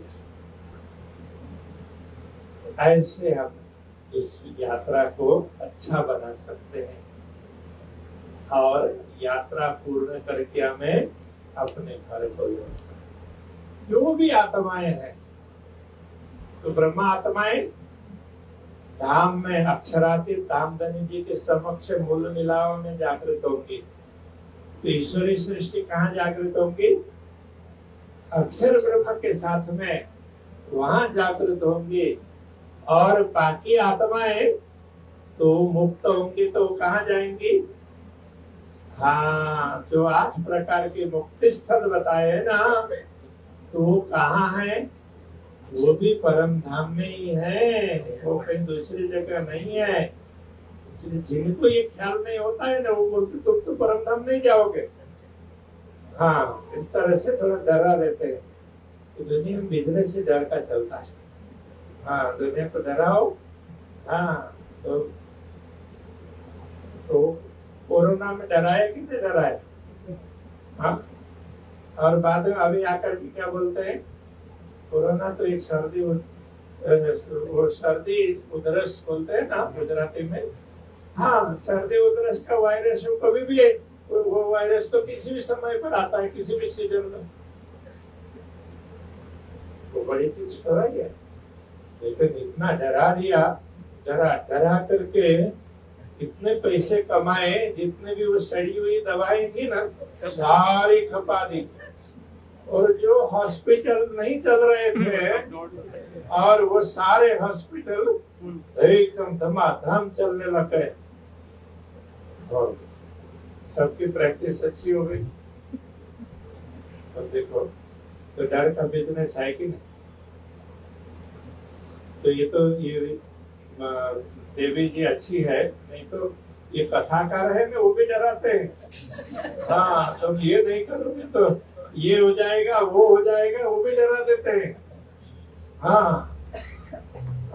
S3: है। ऐसे हम इस यात्रा को अच्छा बना सकते हैं और यात्रा पूर्ण करके हमें अपने घर को जो भी आत्माएं हैं, तो ब्रह्मा आत्माएं धाम में अक्षरातीत धामधनी जी के समक्ष मूल मिलाव में जागृत होंगी। तो ईश्वरी सृष्टि कहाँ जागृत होंगी? अक्षर ब्रह्म के साथ में वहां जागृत होंगी। और बाकी आत्माएं तो मुक्त होंगी, तो कहाँ जाएंगी? हाँ, जो 8 प्रकार के मुक्ति स्थल बताए है ना, तो वो कहाँ है? वो भी परम धाम में ही है, वो कहीं दूसरी जगह नहीं है। इसलिए जिनको ये ख्याल नहीं होता है ना, वो बोलते तुम तो परम धाम नहीं जाओगे। हाँ, इस तरह से थोड़ा डरा रहते हैं। तो दुनिया में बिजनेस से डर का चलता है। हाँ, दुनिया को डराओ। हाँ, तो कोरोना में डराए कि नहीं डराए? हाँ, और बाद में अभी आकर के क्या बोलते हैं, कोरोना तो एक सर्दी, वो सर्दी उधरस बोलते हैं ना गुजराती में। हाँ, सर्दी उधरस का वायरस हो, कभी भी वो वायरस तो किसी भी समय पर आता है, किसी भी सीजन में। वो बड़ी चीज डरा गया, लेकिन इतना डरा दिया, डरा करके इतने पैसे कमाए, जितने भी वो सड़ी हुई दवाई थी ना, सारी खपा दी। और जो हॉस्पिटल नहीं चल रहे थे, और वो सारे हॉस्पिटल एकदम धमाधम चलने लगे, और सबकी प्रैक्टिस अच्छी हो गई। और देखो, तो डर का बिजनेस है कि नहीं? तो ये देवी जी अच्छी है, नहीं तो ये कथाकार है ना, वो भी डराते हैं। हाँ, तुम ये नहीं करोगे तो ये हो जाएगा, वो हो जाएगा, वो भी डरा देते हैं। हाँ,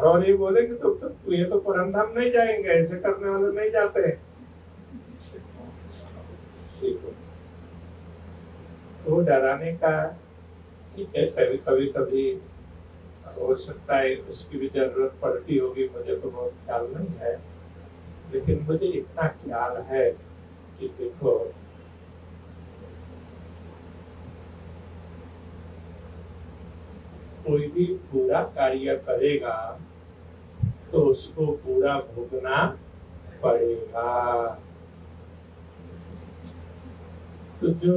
S3: और ये बोलेंगे तो ये तो परम धाम नहीं जाएंगे, ऐसे करने वाले नहीं जाते हैं। तो डराने का ठीक है, कभी हो सकता है उसकी भी जरूरत पड़ती होगी, मुझे तो बहुत ख्याल नहीं है। लेकिन मुझे इतना ख्याल है कि देखो, कोई भी पूरा कार्य करेगा तो उसको पूरा भोगना पड़ेगा। तो जो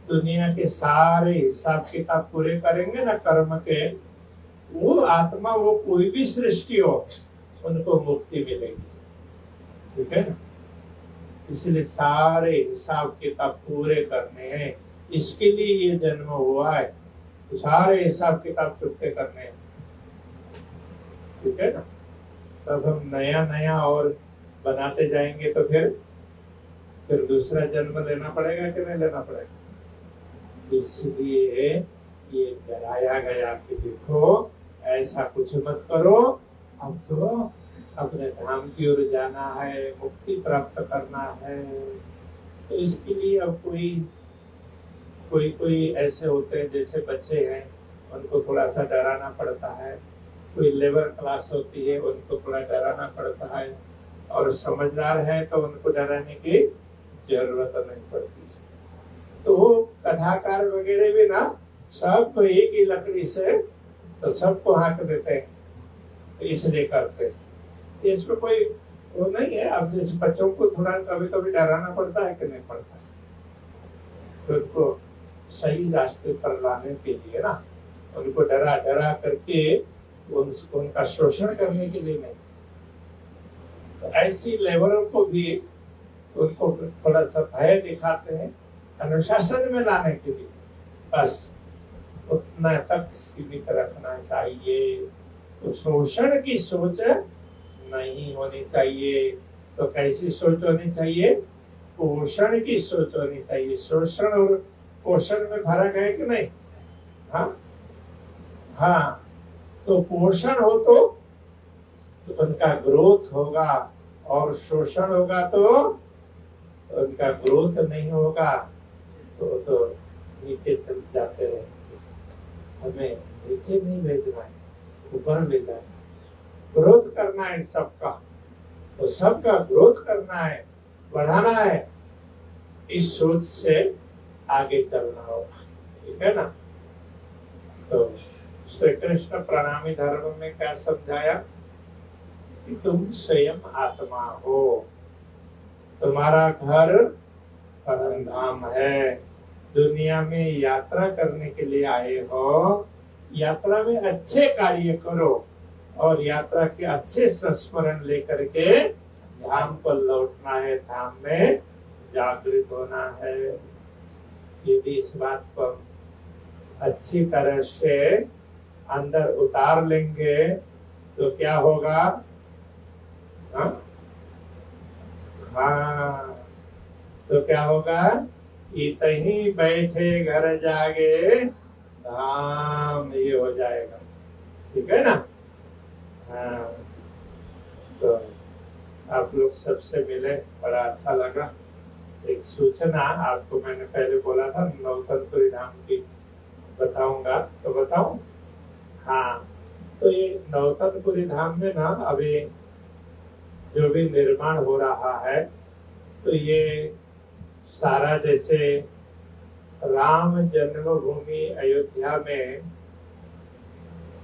S3: दुनिया के सारे हिसाब किताब पूरे करेंगे ना कर्म के, वो आत्मा, वो कोई भी सृष्टि हो, उनको मुक्ति मिलेगी। ठीक है ना? इसलिए सारे हिसाब किताब पूरे करने हैं, इसके लिए ये जन्म हुआ है। तो सारे हिसाब किताब चुकते करने हैं। ठीक है ना? तब हम नया नया और बनाते जाएंगे, तो फिर दूसरा जन्म लेना पड़ेगा कि नहीं लेना पड़ेगा? इसलिए ये डराया गया कि देखो, ऐसा कुछ मत करो, अब तो अपने धाम की ओर जाना है, मुक्ति प्राप्त करना है। तो इसके लिए अब कोई ऐसे होते हैं, जैसे बच्चे हैं, उनको थोड़ा सा डराना पड़ता है। कोई लेबर क्लास होती है, उनको थोड़ा डराना पड़ता है। और समझदार है तो उनको डराने की जरूरत नहीं पड़ती। तो वो कथाकार वगैरह भी ना सबको एक ही लकड़ी से तो सबको हाँक देते हैं, तो इसलिए करते हैं। इसमें कोई वो नहीं है। अब जैसे बच्चों को थोड़ा कभी कभी डराना पड़ता है कि नहीं पड़ता है, तो उनको सही रास्ते पर लाने के लिए ना, उनको डरा डरा करके उनका शोषण करने के लिए नहीं। तो ऐसी लेबरों को भी उनको थोड़ा सा भय दिखाते हैं, अनुशासन में लाने के लिए, बस उतना तक सीमित रखना चाहिए। तो शोषण की सोच नहीं होनी चाहिए। तो कैसी सोच होनी चाहिए? पोषण की सोच होनी चाहिए। शोषण और पोषण में फर्क है कि नहीं? हाँ हाँ, तो पोषण हो तो उनका ग्रोथ होगा, और शोषण होगा तो उनका ग्रोथ नहीं होगा, तो नीचे चल जाते रहेंगे। हमें नीचे नहीं भेजना है, ऊपर भेजना है। ग्रोथ करना है सबका, तो सबका ग्रोथ करना है, बढ़ाना है। इस सोच से आगे चलना होगा, ठीक है ना? तो श्री कृष्ण प्रणामी धर्म में क्या समझाया कि तुम स्वयं आत्मा हो, तुम्हारा घर परमधाम है, दुनिया में यात्रा करने के लिए आए हो। यात्रा में अच्छे कार्य करो और यात्रा के अच्छे संस्मरण लेकर के धाम पर लौटना है, धाम में जागृत होना है। यदि इस बात पर अच्छी तरह से अंदर उतार लेंगे तो क्या होगा? हाँ, तो क्या होगा? इतहीं बैठे घर जागे धाम, ये हो जाएगा, ठीक है ना? हाँ, तो आप लोग सबसे मिले, बड़ा अच्छा लगा। एक सूचना आपको मैंने पहले बोला था, नौतनपुरी धाम की बताऊंगा, तो बताऊं? हाँ, तो ये नौतनपुरी धाम में ना अभी जो भी निर्माण हो रहा है, तो ये सारा जैसे राम जन्मभूमि अयोध्या में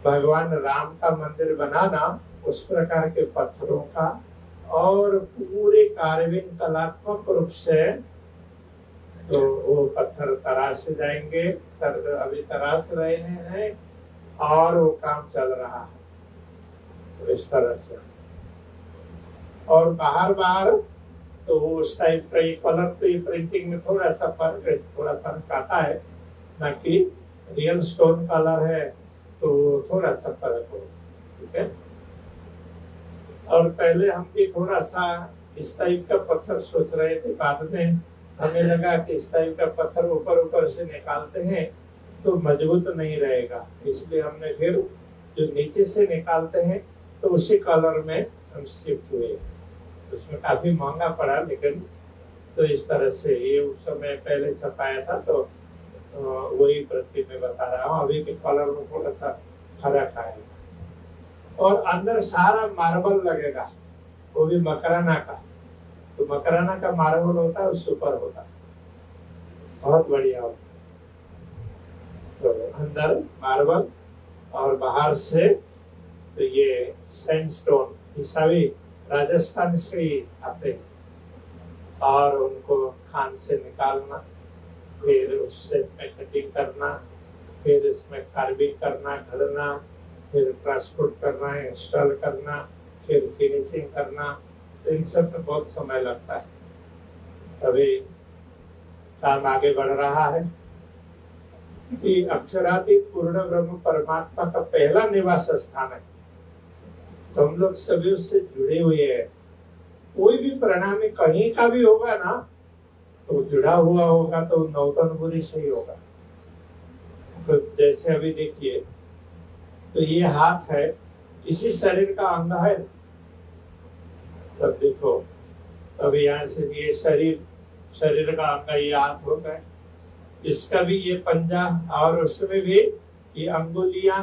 S3: भगवान राम का मंदिर बनाना, उस प्रकार के पत्थरों का, और पूरे कार्विंग कलात्मक रूप से, तो वो पत्थर तराश जाएंगे, अभी तराश रहे हैं, और वो काम चल रहा है, तो इस तरह से। और बाहर तो उस टाइप का ये कलर, तो ये प्रिंटिंग में थोड़ा फर्क आता है, ना कि रियल स्टोन कलर है तो थोड़ा सा फर्क हो, ठीक है। और पहले हम भी थोड़ा सा इस टाइप का पत्थर सोच रहे थे, बाद में हमें लगा कि इस टाइप का पत्थर ऊपर से निकालते हैं तो मजबूत नहीं रहेगा, इसलिए हमने फिर जो नीचे से निकालते हैं तो उसी कलर में हम शिफ्ट हुए। उसमें काफी महंगा पड़ा, लेकिन तो इस तरह से ये उस समय पहले छपाया था, तो वही प्रति में बता रहा हूँ। अभी के कलर में थोड़ा सा फर्क आएगा। और अंदर सारा मार्बल लगेगा, वो भी मकराना का। तो मकराना का मार्बल होता है, उससे ऊपर होता है, बहुत बढ़िया होता है। तो अंदर मार्बल और बाहर से तो ये सैंडस्टोन, हिसाबी राजस्थान से ही आते हैं, और उनको खान से निकालना, फिर उससे कटिंग करना, फिर उसमें कार्विंग करना, घड़ना, फिर ट्रांसपोर्ट करना, इंस्टॉल करना, फिर फिनिशिंग करना। तो इन सब में बहुत समय लगता है। अभी काम आगे बढ़ रहा है कि अक्षरातीत पूर्ण ब्रह्म परमात्मा का पहला निवास स्थान है, तो हम लोग सभी उससे जुड़े हुए हैं। कोई भी प्रणामी कहीं का भी होगा ना, तो जुड़ा हुआ होगा तो नौतनपुरी से ही होगा। तो जैसे अभी देखिए, तो ये हाथ है, इसी शरीर का अंग है। तब देखो, अभी यहाँ से ये शरीर का अंग, ये हाथ हो गए, इसका भी ये पंजा, और उसमें भी ये अंगुलियां।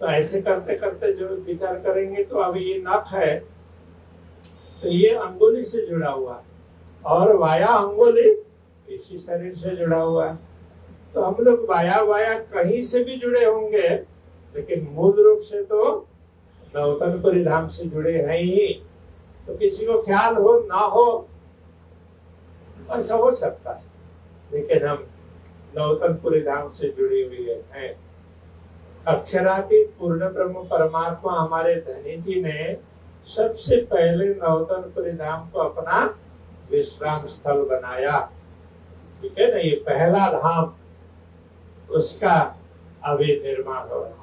S3: तो ऐसे करते करते जो विचार करेंगे, तो अभी ये नख है, तो ये अंगुली से जुड़ा हुआ, और वाया अंगुली इसी शरीर से जुड़ा हुआ है। तो हम लोग वाया वाया कहीं से भी जुड़े होंगे, लेकिन मूल रूप से तो नौतनपुरी धाम से जुड़े हैं ही। तो किसी को ख्याल हो ना हो, ऐसा हो सकता है, लेकिन हम नौतनपुरी धाम से जुड़ी हुई हैं। अक्षरातीत पूर्ण ब्रह्म परमात्मा हमारे धनी जी ने सबसे पहले नौतनपुरी धाम को अपना विश्राम स्थल बनाया। ठीक है ना, ये पहला धाम, उसका अभी निर्माण हो रहा है।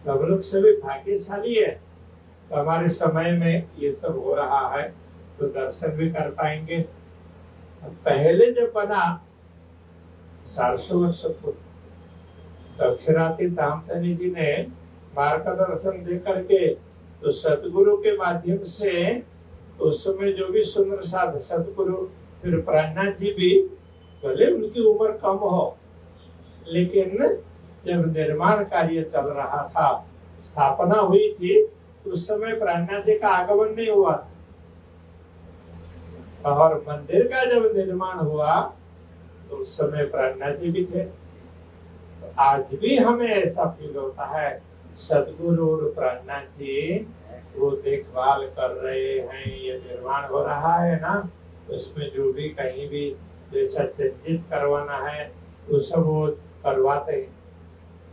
S3: तो हम लोग सभी भाग्यशाली है, तो हमारे समय में ये सब हो रहा है, तो दर्शन भी कर पाएंगे। पहले जब बना 400 वर्ष पूर्व, अक्षरातीत धामधनी जी ने मार्गदर्शन दे करके, तो सतगुरु के माध्यम से उस समय जो भी सुंदर साध सतगुरु, फिर प्राणनाथ जी भी, भले उनकी उम्र कम हो, लेकिन जब निर्माण कार्य चल रहा था, स्थापना हुई थी, तो उस समय प्राणनाथ जी का आगमन नहीं हुआ था। और मंदिर का जब निर्माण हुआ तो उस समय प्राणनाथ जी भी थे। तो आज भी हमें ऐसा फील होता है, सदगुरु और प्राणनाथ जी वो देखभाल कर रहे हैं, ये निर्माण हो रहा है ना, उसमें जो भी कहीं भी जैसा चेंजेस करवाना है वो सब वो करवाते हैं।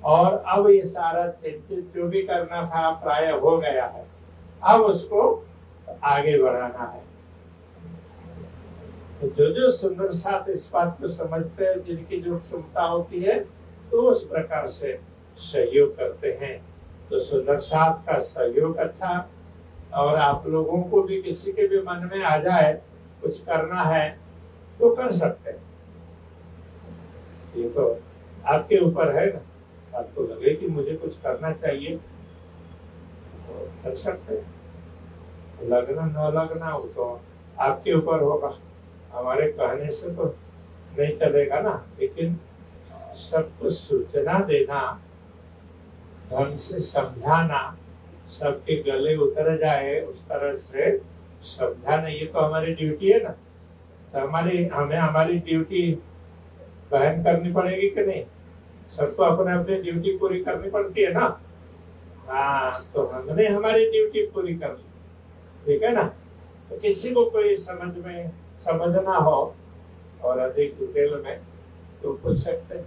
S3: और अब ये सारा चेंजेस जो भी करना था प्राय हो गया है, अब उसको आगे बढ़ाना है। तो जो सुंदर साथ इस बात को समझते हैं, जिनकी जो क्षमता होती है, तो उस प्रकार से सहयोग करते हैं। तो सुंदर साथ का सहयोग अच्छा, और आप लोगों को भी किसी के भी मन में आ जाए कुछ करना है तो कर सकते हैं। ये तो आपके ऊपर है ना, आपको लगे कि मुझे कुछ करना चाहिए तो कर सकते हैं। लगना न लगना वो तो आपके ऊपर होगा, हमारे कहने से तो नहीं चलेगा ना। लेकिन सबको सूचना देना, ढंग से समझाना, सबके गले उतर जाए उस तरह से समझाना, ये तो हमारी ड्यूटी है ना। तो हमारी ड्यूटी बहन करनी पड़ेगी कि नहीं? सबको अपने अपनी ड्यूटी पूरी करनी पड़ती है ना। हाँ, तो हमने हमारी ड्यूटी पूरी कर ली, ठीक है ना। तो किसी को कोई समझना हो और अधिक डिटेल में तो पूछ सकते हैं,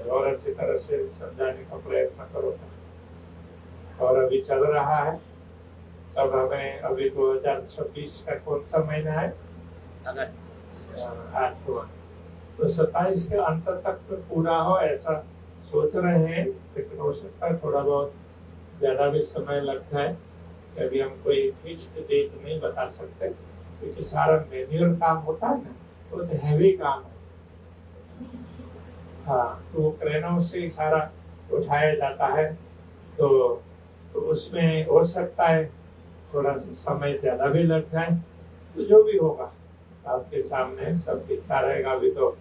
S3: और अच्छी तरह से समझाने का प्रयत्न करो। और अभी चल रहा है, तब हमें अभी 2026 का कौन सा महीना है? अगस्त 8वां। तो 27 के अंत तक में पूरा हो ऐसा सोच रहे हैं, लेकिन हो सकता है थोड़ा बहुत ज्यादा भी समय लगता है। अभी हम कोई फिक्स्ड डेट नहीं बता सकते, क्योंकि सारा मैन्युअल काम होता है ना, तो हैवी काम है। हाँ, तो क्रेनों से सारा उठाया जाता है, तो उसमें हो सकता है थोड़ा समय ज्यादा भी लग जाए। तो जो भी होगा आपके सामने सब दिखता रहेगा। अभी तो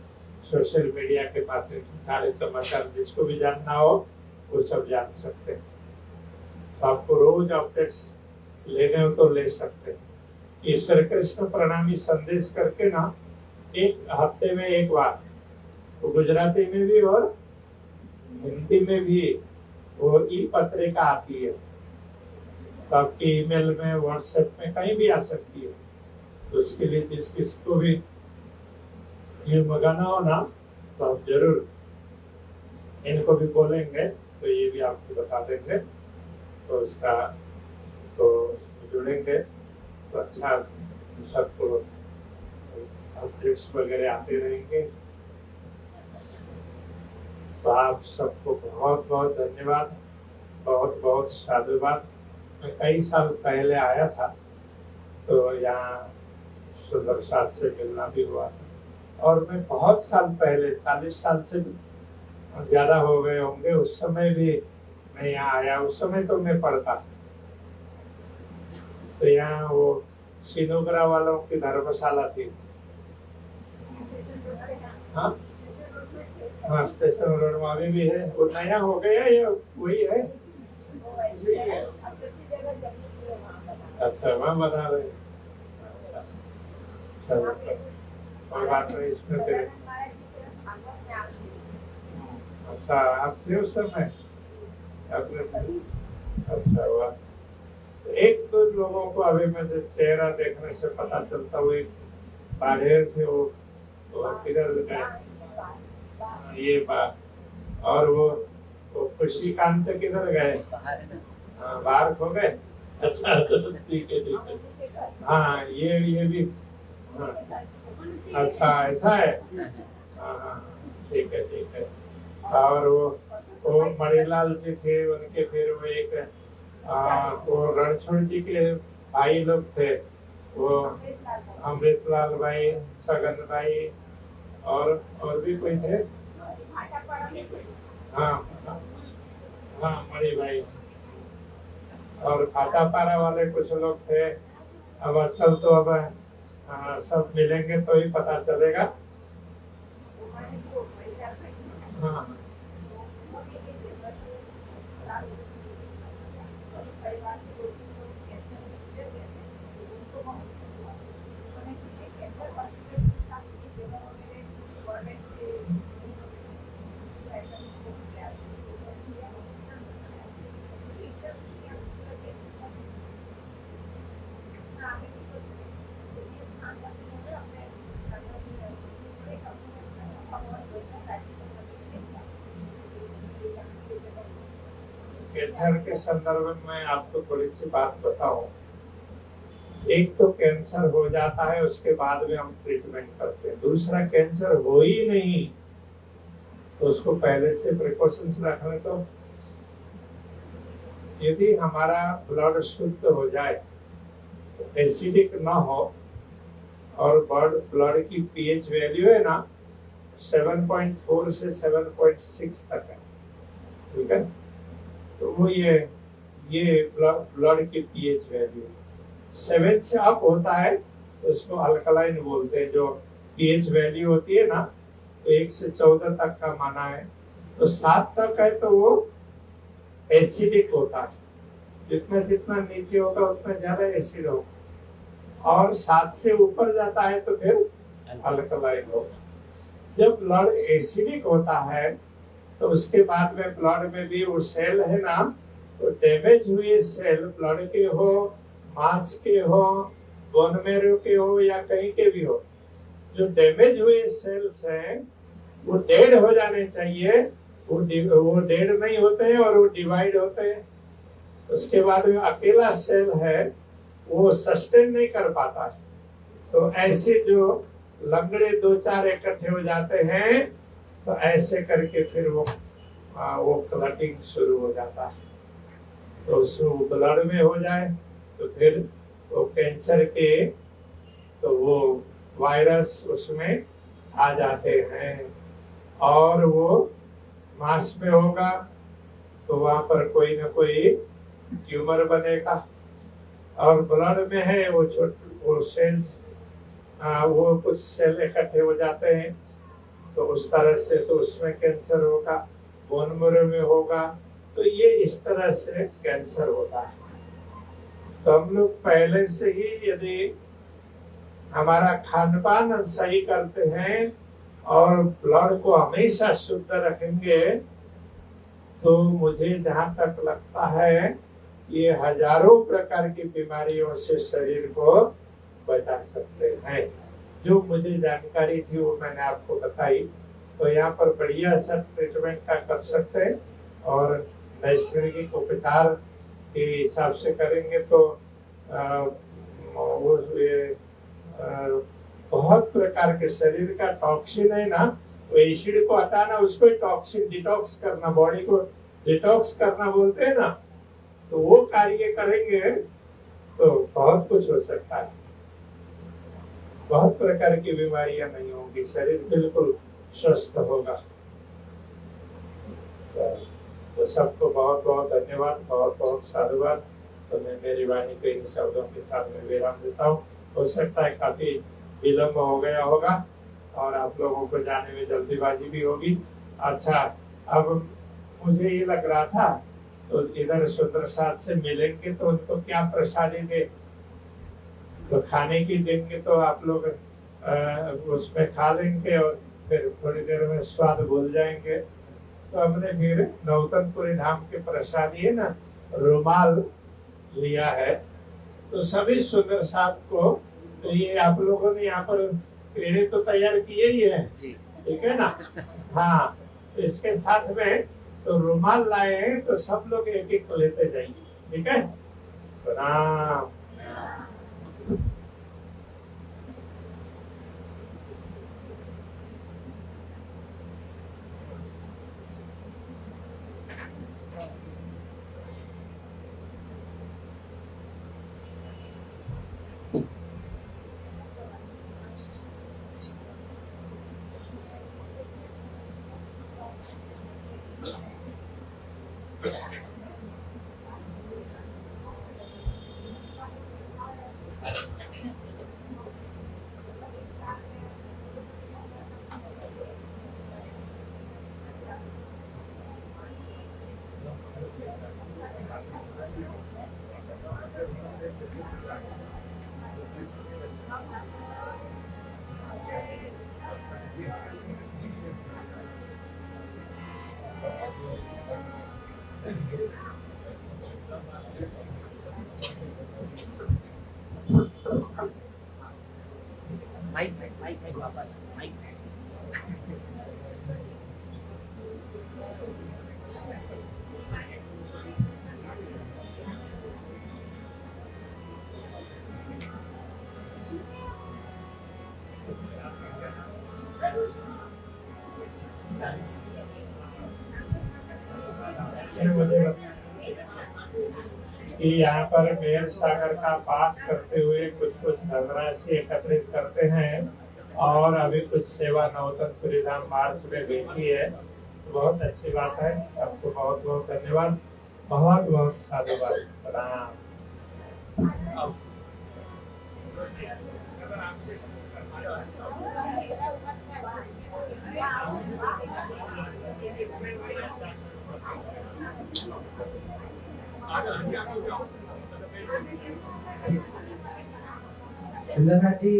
S3: सोशल मीडिया के माध्यम से सारे समाचार जिसको भी जानना हो वो सब जान सकते हैं। तो आपको रोज अपडेट्स लेने हो तो ले सकते हैं। ईश्वर कृष्ण प्रणामी संदेश करके ना, एक हफ्ते में एक बार, तो गुजराती में भी और हिंदी में भी वो ई पत्रिका आती है। तो आपकी ईमेल में, व्हाट्सएप में, कहीं भी आ सकती है। तो उसके लिए जिस किसको भी ये मंगाना हो ना, तो आप जरूर इनको भी बोलेंगे तो ये भी आपको बता देंगे। तो उसका तो जुड़ेंगे तो अच्छा, सबको अपडेट्स वगैरह आते रहेंगे। तो आप सबको बहुत बहुत धन्यवाद, बहुत बहुत साधुवाद। मैं कई साल पहले आया था, तो यहाँ सुंदर साथ से मिलना भी हुआ था। और मैं बहुत साल पहले, 40 साल से ज्यादा हो गए होंगे, उस समय भी मैं यहाँ आया। उस समय तो मैं पढ़ता, तो यहाँ वो सिनोगरा वालों की धर्मशाला थी। हाँ हाँ, स्टेशन रोड में अभी भी है। वो नया हो गया या वही है? अच्छा, वहाँ बना रहे। कोई बात नहीं इसमें फिर। अच्छा आप थे उस समय अपने? अच्छा हुआ। एक दो लोगों को अभी मुझे चेहरा देखने से पता चलता, वो एक बाढ़ेर थे, वो किधर गए ये बात, और वो खुशीकांत किधर गए? बाहर खो गए। अच्छा ठीक है ठीक है। हाँ ये भी। हाँ अच्छा ऐसा है। हाँ हाँ ठीक है ठीक है। और वो मणिलाल जी थे, उनके फिर वो एक वो रणछोड़ जी के भाई लोग थे, वो अमृतलाल भाई, सगन भाई, और भी कोई थे। हाँ हाँ मणि भाई और फाटापारा वाले कुछ लोग थे। अब आजकल तो अब सब मिलेंगे तो ही पता चलेगा। हाँ कैंसर के संदर्भ में आपको थोड़ी सी बात बताऊं। एक तो कैंसर हो जाता है, उसके बाद में हम ट्रीटमेंट करते हैं। दूसरा कैंसर हो ही नहीं तो उसको पहले से प्रिकॉशंस रखने। तो यदि हमारा ब्लड शुद्ध हो जाए, एसिडिक ना हो, और ब्लड की पीएच वैल्यू है ना 7.4 से 7.6 तक है, ठीक है, तो वो ये ब्लड की पीएच वैल्यू 7 से अप होता है तो उसको अल्कलाइन बोलते हैं। जो पीएच वैल्यू होती है ना, तो 1 से 14 तक का माना है, तो 7 तक है तो वो एसिडिक होता है। जितना जितना नीचे होगा उतना ज्यादा एसिड होगा, और 7 से ऊपर जाता है तो फिर अल्कलाइन होगा। जब ब्लड एसिडिक होता है तो उसके बाद में ब्लड में भी वो सेल है ना, तो डैमेज हुए सेल ब्लड के हो, मांस के हो, बोन मैरो के हो, या कहीं के भी हो, जो डैमेज हुए सेल्स हैं वो डेड हो जाने चाहिए। वो डेड नहीं होते हैं और वो डिवाइड होते हैं। उसके बाद में अकेला सेल है वो सस्टेन नहीं कर पाता है, तो ऐसे जो लंगड़े 2-4 इकट्ठे हो जाते हैं, तो ऐसे करके फिर वो क्लटिंग शुरू हो जाता है। तो उसको ब्लड में हो जाए तो फिर वो कैंसर के तो वो वायरस उसमें आ जाते हैं, और वो मांस में होगा तो वहां पर कोई ना कोई ट्यूमर बनेगा। और ब्लड में है वो सेल्स, वो कुछ सेल इकट्ठे हो जाते हैं, तो उस तरह से तो उसमें कैंसर होगा, बोन मैरो में होगा। तो ये इस तरह से कैंसर होता है। तो हम लोग पहले से ही यदि हमारा खान पान सही करते हैं और ब्लड को हमेशा शुद्ध रखेंगे, तो मुझे जहाँ तक लगता है ये हजारों प्रकार की बीमारियों से शरीर को बचा सकते हैं। जो मुझे जानकारी थी वो मैंने आपको बताई। तो यहाँ पर बढ़िया सा ट्रीटमेंट का कर सकते हैं, और नैसर्गिक उपचार के हिसाब से करेंगे तो बहुत प्रकार के शरीर का टॉक्सिन है ना, वो एसिड को हटाना, उसको टॉक्सिन डिटॉक्स करना, बॉडी को डिटॉक्स करना बोलते हैं ना, तो वो कार्य करेंगे तो बहुत कुछ हो सकता है। बहुत प्रकार की बीमारियां नहीं होंगी, शरीर बिल्कुल स्वस्थ होगा। तो सबको बहुत बहुत धन्यवाद, बहुत बहुत साधुवाद। तो मैं मेरी वाणी को इन शब्दों के साथ में विराम देता हूँ। हो सकता है काफी विलम्ब हो गया होगा और आप लोगों को जाने में जल्दीबाजी भी होगी। अच्छा, अब मुझे ये लग रहा था तो इधर सुंदरसाद से मिलेंगे तो उनको क्या प्रसादी दे, तो खाने की देंगे तो आप लोग उसमें खा लेंगे और फिर थोड़ी देर में स्वाद भूल जाएंगे। तो हमने फिर नौतनपुरी धाम के प्रसादी है ना, रुमाल लिया है। तो सभी सुंदर साहब को, तो ये आप लोगों ने यहाँ पर पेड़े तो तैयार किए ही है, ठीक है ना। हाँ, तो इसके साथ में तो रुमाल लाए हैं, तो सब लोग एक एक लेते जाइए, ठीक है। प्रणाम।
S4: माइक वापस माइक।
S3: कि यहाँ पर मेर सागर का पाठ करते हुए कुछ कुछ धनराशि एकत्रित करते हैं और अभी कुछ सेवा नौतनपुरी धाम मार्च में भेजी है। बहुत अच्छी बात है। सबको बहुत बहुत धन्यवाद, बहुत बहुत साधुवाद। प्रणाम।
S4: सुंदर साथ जी,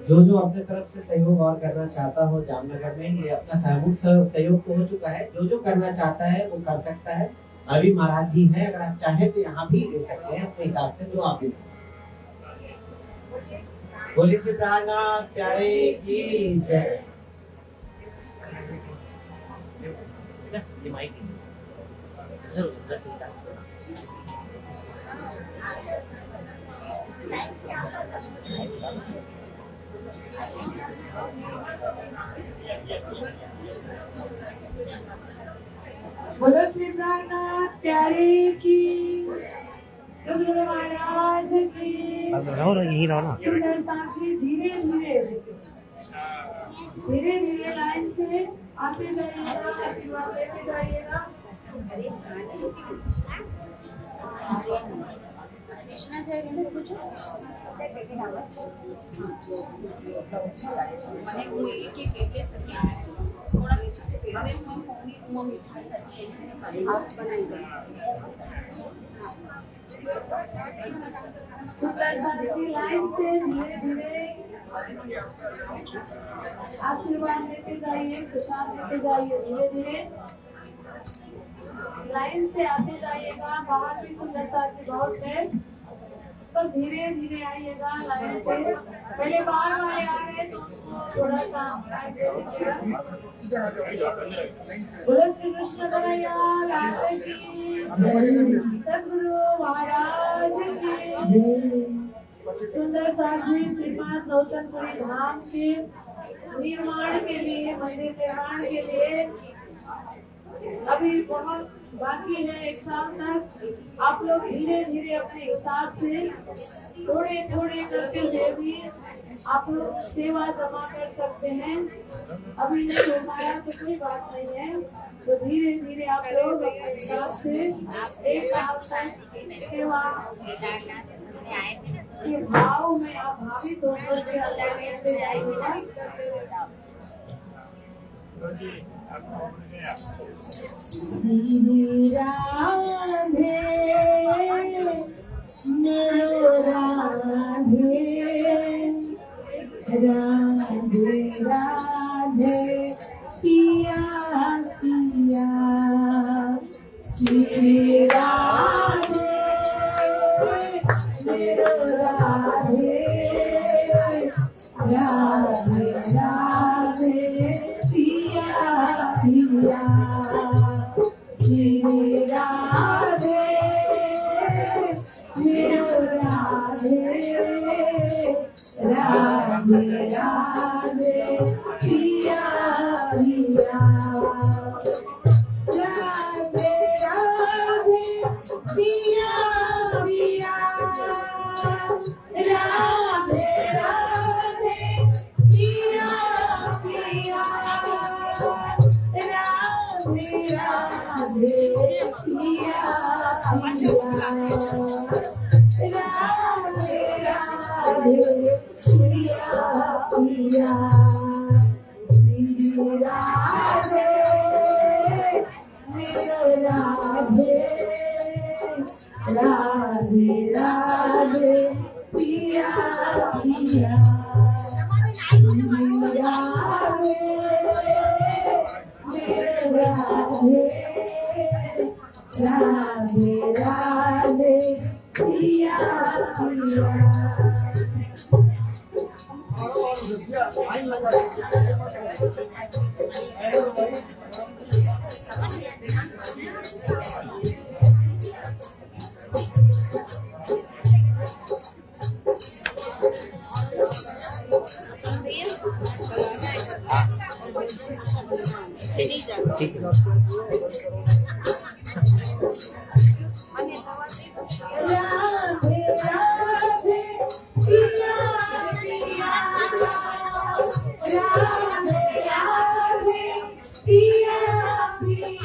S4: जो अपने तरफ से सहयोग और करना चाहता हो जामनगर में, ये अपना सामूहिक सहयोग तो हो चुका है। जो करना चाहता है वो कर सकता है। अभी महाराज जी हैं, अगर आप चाहें तो यहाँ भी दे सकते हैं अपने हिसाब से, जो आप भी। बोलिए श्री प्राणनाथ प्यारे की जय। ये माइक
S1: बोलो श्री प्राणनाथ प्यारे की, गुरु महाराज की।
S4: यही रहो ना।
S1: सुंदर साथी धीरे धीरे लाइन से आते जाइएगा, आशीर्वाद लेते जाइएगा।
S5: મને હું એક એક એટલે સકે થોડા હવે હું મીઠાઈ હતી એને હાથ બનાવી દઉં।
S1: सुंदर साथी लाइन से धीरे धीरे आशीर्वाद लेते जाइए, प्रसाद लेते जाइए। धीरे धीरे लाइन से आते जाइएगा। बाहर भी सुंदर साथी बहुत है, तो धीरे धीरे आइएगा लाइन से। पहले बाहर वाले आ रहे तो थोड़ा सा बोलो श्री कृष्ण कन्हैया लाल की, सद्गुरु महाराज की। सुंदर साथी श्रीमान नौतनपुरी धाम के निर्माण के लिए, मंदिर निर्माण के लिए अभी बहुत बाकी है। एक साल तक आप लोग धीरे धीरे अपने हिसाब से थोड़े थोड़े करते हुए भी आप लोग सेवा जमा कर सकते हैं। अभी नहीं हो पाया तो कोई बात नहीं है, तो धीरे धीरे आप लोग अपने हिसाब से एक साल तक सेवा के भाव में आप भावित होकर के अंदर लेते जाइएगा। श्री राधे मेरो राधे राधे। श्री राधे मेरो राधे राधे राधे पिया पिया श्री राधे मेरो राधे राधे राधे पिया पिया राधे राधे पिया पिया राधे राधे पिया पिया राधे राधे पिया पिया राधे राधे पिया पिया श्री राधे मेरो राधे राधे राधे पिया पिया श्री राधे मेरो राधे राधे राधे पिया पिया
S4: ठीक है।
S1: राधे राधे पिया पिया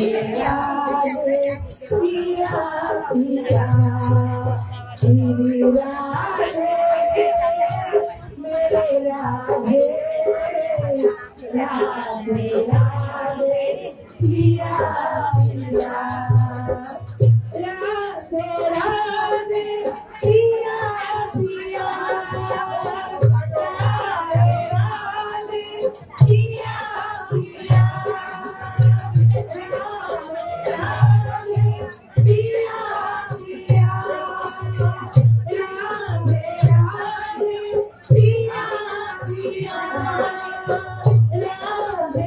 S1: राधे राधे पिया पिया राधे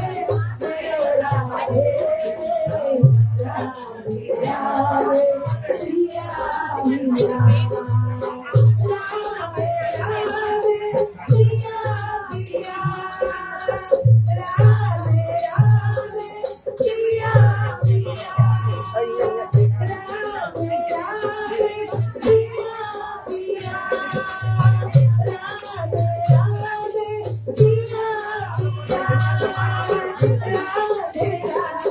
S1: राधे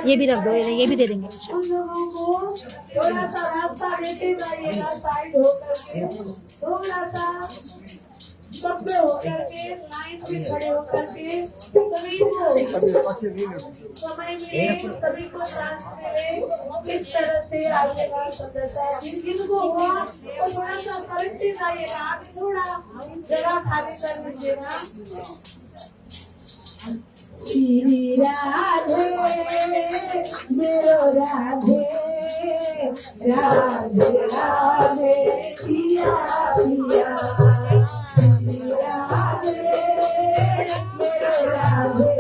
S5: ये भी रख दो, ये भी दे देंगे।
S1: उन लोगों को थोड़ा सा रास्ता देते जाइएगा, साइड होकर के थोड़ा सा कपड़े होकर के लाइन में खड़े होकर के सभी को समय में सभी को रास्ते में किस तरह से आइएगा सदस्य जिनको हुआ वो थोड़ा सा करते जाइएगा, आप थोड़ा जगह खाली कर दीजिएगा। श्री राधे मेरो राधे राधे राधे पिया पिया श्री राधे मेरो राधे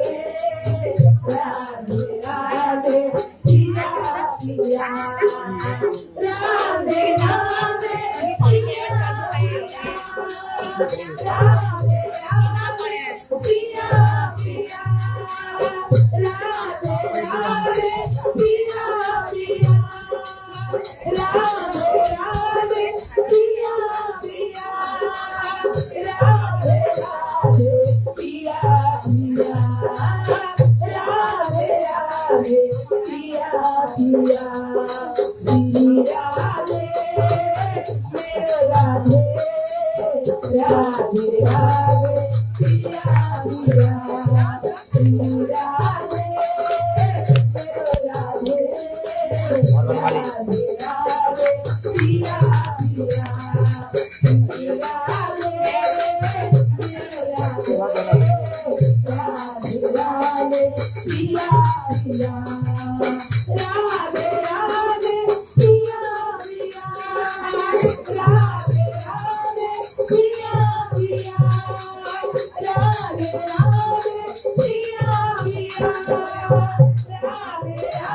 S1: राधे राधे पिया पिया श्री राधे मेरे राधे राधे राधे पिया पिया श्री राधे मेरे राधे राधे राधे पिया पिया श्री राधे मेरे राधे राधे राधे पिया पिया राधे राधे पिया पिया राधे राधे पिया पिया राधे राधे पिया पिया राधे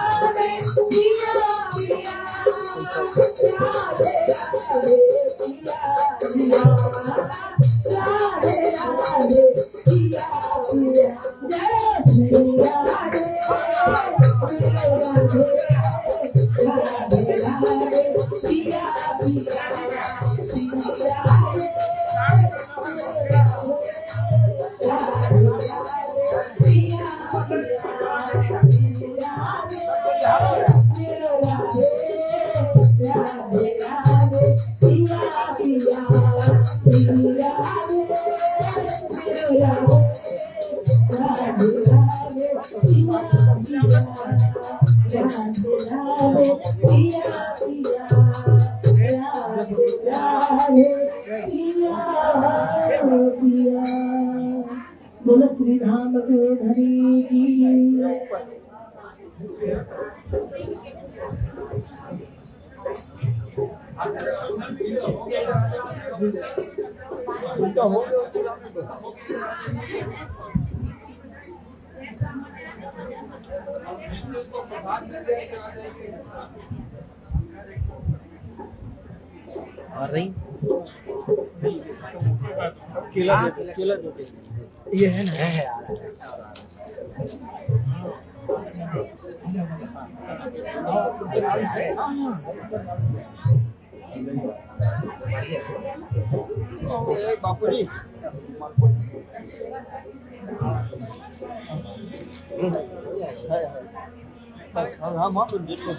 S1: राधे पिया पिया राधे राधे पिया पिया राधे राधे पिया पिया जय श्री राधे राधे राधे राधे पिया पिया श्री राधे पिया बोलो श्री धाम के धनी की
S4: और नहीं
S6: केला देते ये है ना
S4: है यार
S6: बापू जी हाँ हाँ तो देखो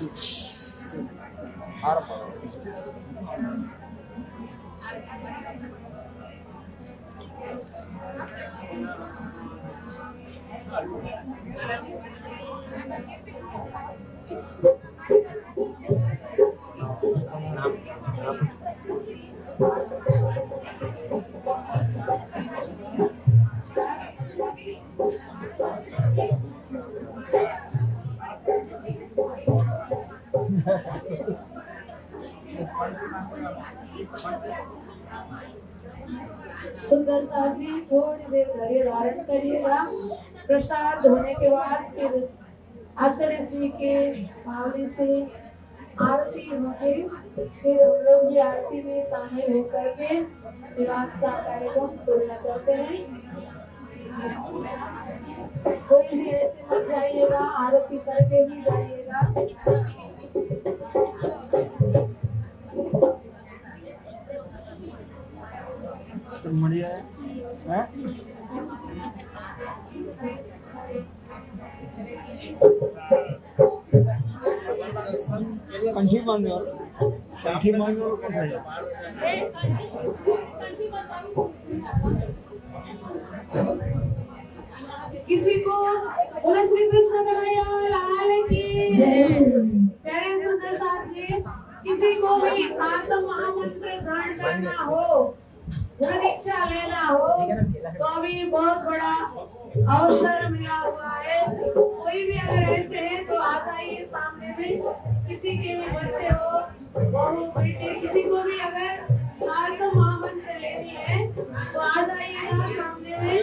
S1: सुंदर सा जी थोड़ी देर धैर्य धारण करिएगा। प्रसाद होने के बाद फिर आचार्य श्री के भावने से आरती होगी। फिर हम लोग भी आरती में शामिल होकर के विवाह का कार्यक्रम पूर्ण करते हैं। कोई भी ऐसे मत जाइएगा, आरती करके ही जाइएगा।
S6: बढ़िया है हैं? कंठी मांगे और कंठी मांगे और कौन खाएगा?
S1: किसी को बोले श्री कृष्ण कन्हैया लाल की जय। सुंदर साथ जी, किसी को भी आत्म महामंत्र ग्रहण करना हो, दीक्षा लेना हो, तो अभी बहुत बड़ा अवसर मिला हुआ है। कोई भी अगर ऐसे है तो आ जाइए सामने में। किसी के भी बच्चे हो, बहू बेटे, किसी को भी अगर आत्म महामंत्र लेनी है तो आ जाइएगा सामने में।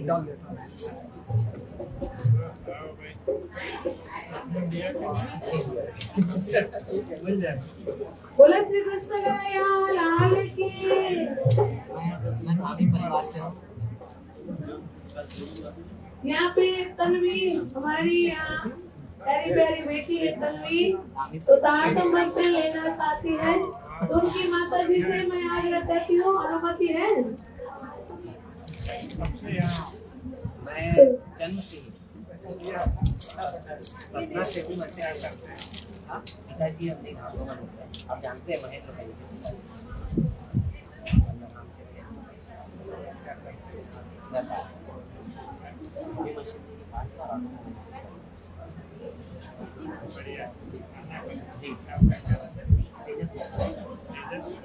S6: डाल देता हूँ।
S1: बोले श्री कृष्ण कन्हैया लाल की।
S4: आगे परिवार से
S1: यहाँ पे तन्वी हमारी यहाँ प्यारी प्यारी बेटी है तन्वी, तो तार तो मंत्र लेना चाहती है, तो उनकी माता जी से मैं आग्रह करती हूँ, अनुमति है?
S4: मैं जन्म से पटना से भी मध्य आया करते हैं। हाँ, पिताजी अपने घाटों में होते हैं। आप जानते हैं महेंद्र भाई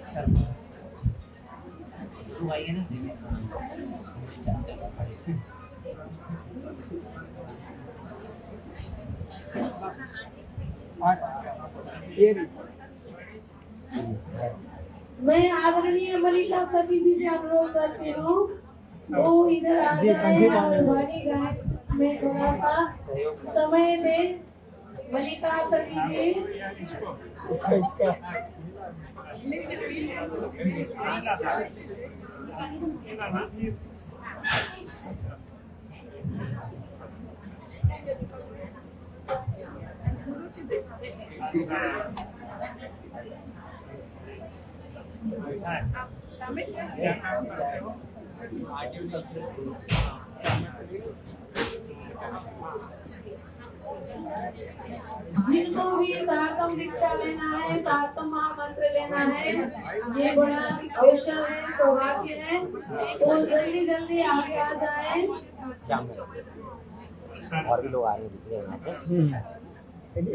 S4: शर्मा तू आइए ना
S1: मैं आदरणीय मनीषा सती जी से अनुरोध करती हूँ, वो इधर आ जाए और वाणी गायन में थोड़ा सा समय दें। मनीषा सती जी
S6: इसका
S1: जिनको भी तारतम दीक्षा लेना है, तारतम महामंत्र लेना है, ये बड़ा अवसर है, सौभाग्य है, तो जल्दी जल्दी आगे आ जाए।
S4: और भी लोग आ रहे हैं दिख रहे हैं यहाँ पे।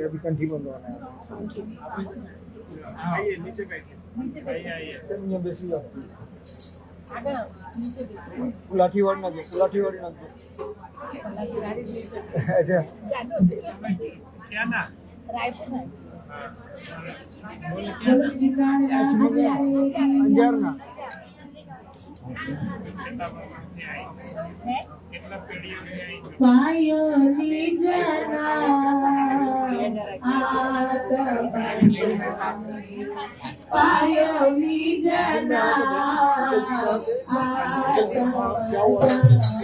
S6: अभी कंठी बंद होना है।
S3: आइए नीचे बैठिए, आइए
S6: ये बेसी जाओ लाठी वाड़ी ना दो, लाठी वाड़ी ना दो। अच्छा
S3: क्या ना
S6: अंजार ना
S3: कितना पीढ़ियों में आई
S1: पायो निजना पायो निजना
S4: भोजन और है।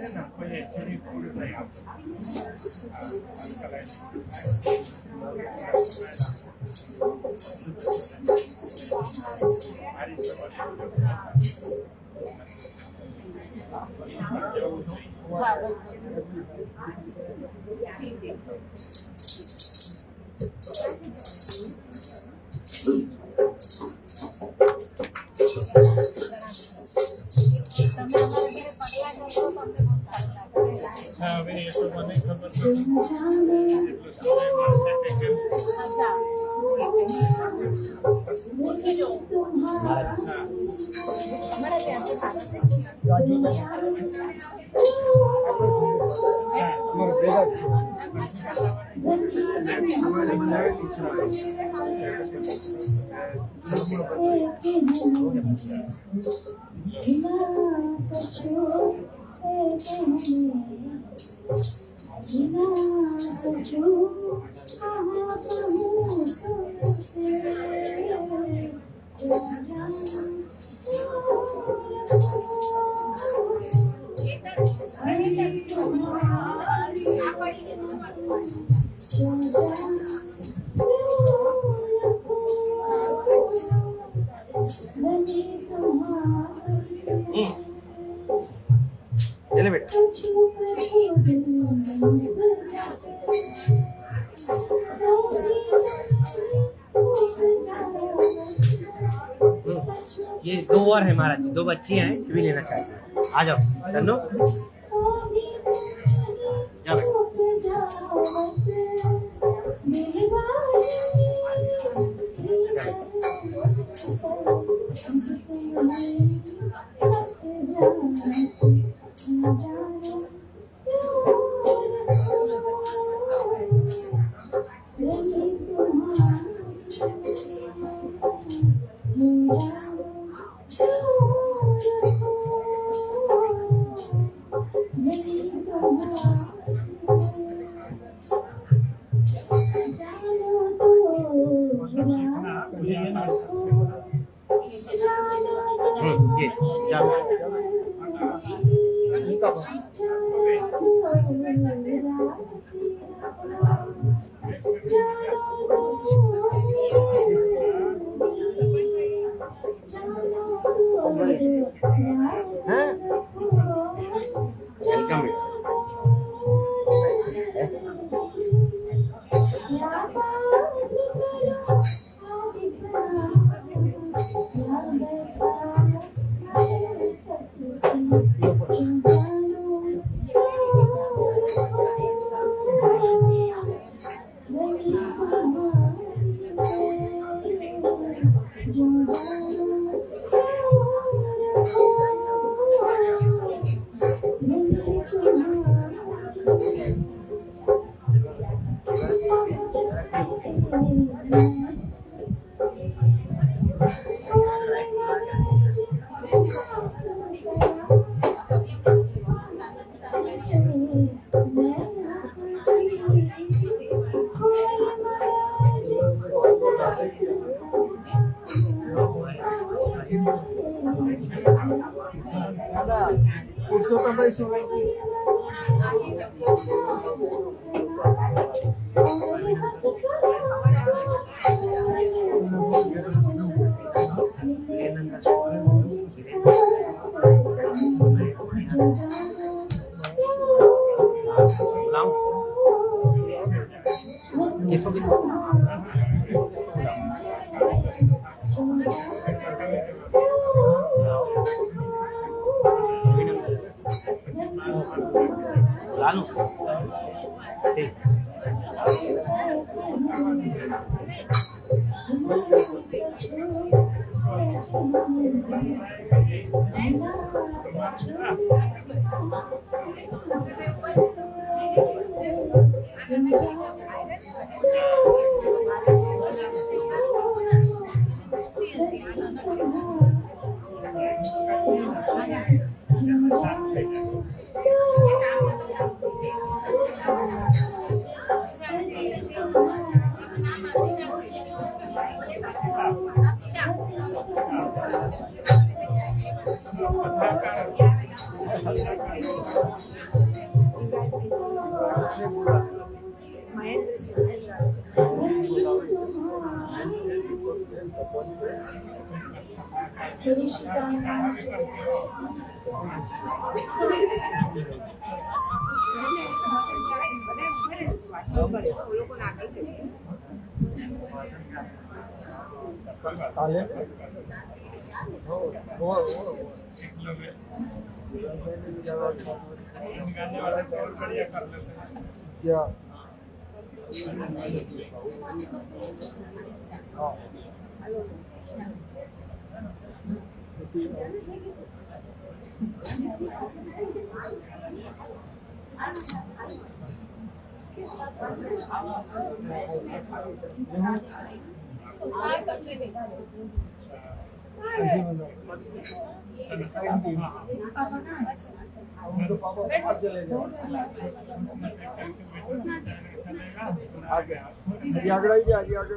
S3: है ना कोई ऐसे भी फूल नहीं आता अभी ये तो बने खबर
S6: चले बेटा
S4: ये दो और है महाराज जी, दो बच्चियां हैं, ये भी लेना चाहते हैं। आ जाओ तन्नो, जाओ ये जाओ। वेलकम बेटा।
S6: पुरुषोत्तम भाई सोलंकी
S4: किसको किसको लालू ठीक
S3: कथाकार
S6: ताले वो
S3: निकालने वाला और बढ़िया कर लेते हैं।
S6: क्या हाँ आगे आगे आगे आगे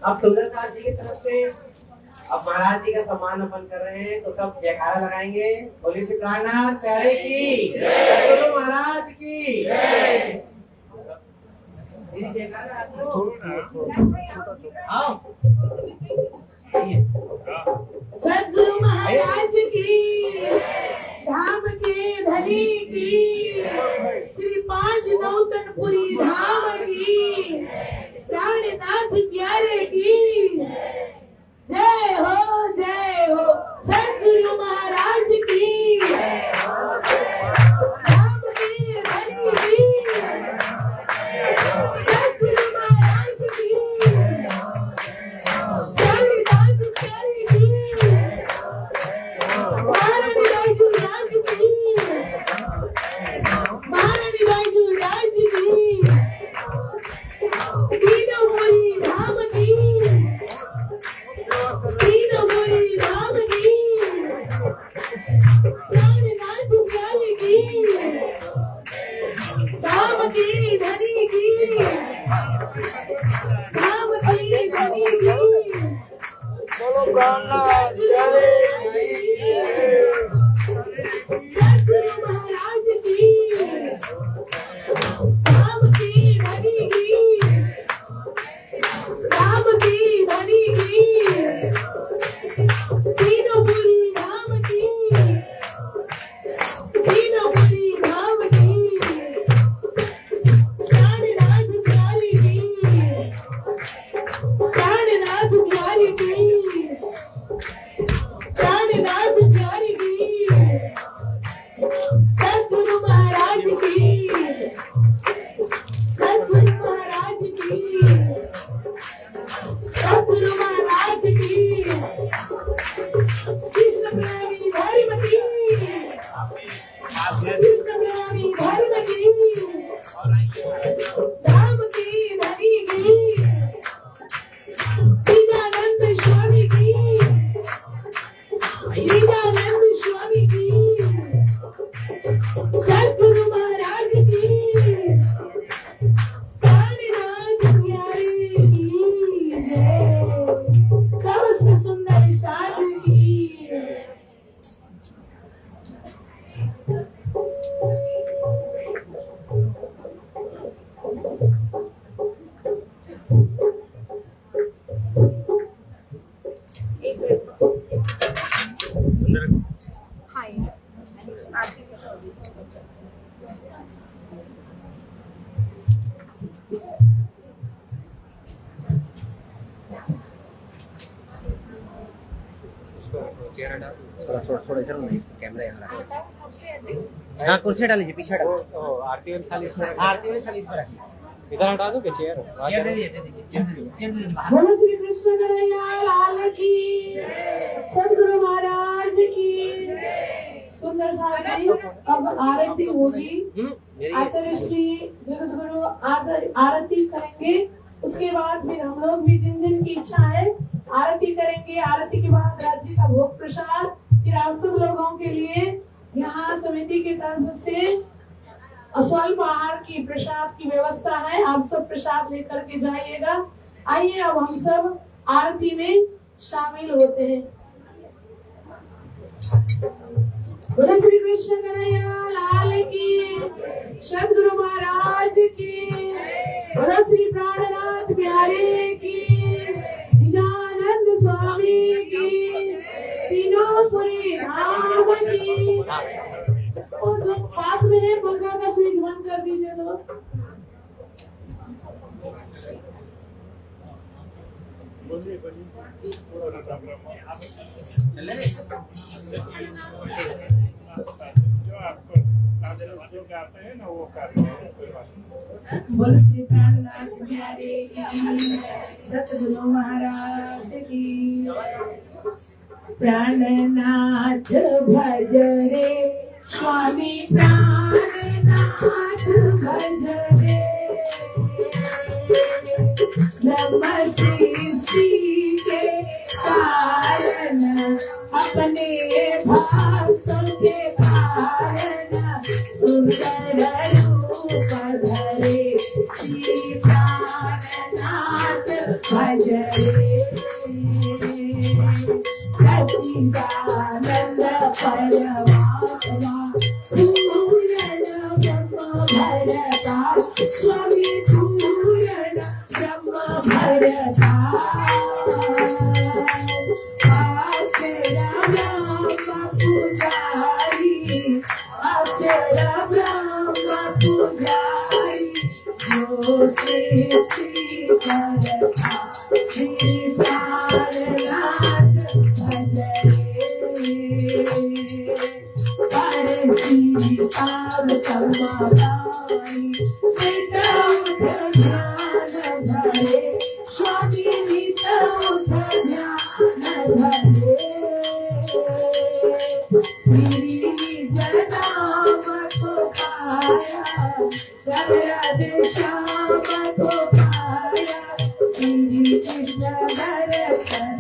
S4: अब तुलसीदास जी की तरफ से अब महाराज जी का सम्मान अपन कर रहे हैं, तो सब जयकारा लगाएंगे। बोलिए श्री प्राणनाथ प्यारे की जय, गुरु महाराज की जय। दीदी जयकारा आओ।
S1: सद्गुरु महाराज की, धाम के धनी की, श्री पांच नौतनपुरी धाम की, प्राणनाथ प्यारे की जय हो जय हो। सद्गुरु महाराज की, धाम के धनी की, सद्गुरु महाराज की, प्राणनाथ प्यारे की, महारानी राजू राज की, महारानी राजू राज की, तीनों बोली धाम की, तीनों बोली धाम की, प्राणनाथ प्यारे की, धाम की धनी की, धाम की धनी की,
S6: बोलो प्राणनाथ प्यारे की।
S1: सद्गुरु महाराज की, धाम की धनी की, धाम की धनी की, तीनों बुरी धाम की, तीनों बुरी धाम की, प्राणनाथ प्यारे की, प्राणनाथ प्यारे की, प्राणनाथ प्यारे की,
S5: एक मिनट हाँ ये आरती का
S6: थोड़ा थोड़ा थोड़ा इधर नहीं, कैमरा यहाँ रखा। हाँ कुर्सी डाल लीजिए, पीछे डाल।
S2: आरती वाली थाली इसमें
S6: आरती वाली थाली इसमें रखिए।
S2: इधर हटा दो क्या चेयर
S6: चेयर दे दीजिए, दे दीजिए, चेयर दे दीजिए, चेयर दे दीजिए।
S1: बोलो श्री कृष्ण कन्हैया लाल की, सदगुरु महाराज की। सुंदर साथी, अब आरती होगी। आचार्य श्री जगत गुरु आरती करेंगे। उसके बाद फिर हम लोग भी जिन जिन की इच्छा है आरती करेंगे। आरती के बाद राज्य का भोग प्रसाद। फिर आप सब लोगों के लिए यहाँ समिति की तरफ से अस्वल्प आहार की प्रसाद की व्यवस्था है। आप सब प्रसाद लेकर के जाइएगा। आइए अब हम सब आरती में शामिल होते हैं। बोलो श्री कृष्ण कन्हैया लाल की, सद्गुरु महाराज की। बोलो श्री प्राणनाथ प्यारे की, निजानंद स्वामी की, तीनों पुरी धाम की। और जो पास में है पंखा का स्विच बंद कर दीजिए तो।
S3: जो आपको जो गाते हैं ना वो गाते हैं।
S1: बोल श्री प्राणनाथ प्यारे की, सतगुरु महाराज की। प्राणनाथ भज रे स्वामी, प्राणनाथ भज रे। नमः सृष्टि के कारण, अपने भक्तों के कारण, सुंदर रूप धरे श्री प्राणनाथ भज रे। सच्चिदानंद परमात्मा पूर्ण ब्रह्म भरता, स्वामी पूर्ण ब्रह्म भरता। अक्षर ब्रह्म पुजारी, अक्षर ब्रह्म पुजारी, जो सृष्टि करता श्री प्राणनाथ भज रे। परसी काम समाधानी, नित उठ ध्यान धरे, स्वामी नित उठ ध्यान धरे। श्री निज नाम को पाया, राधे राधे श्याम को पाया, श्री कृष्ण दर्शन।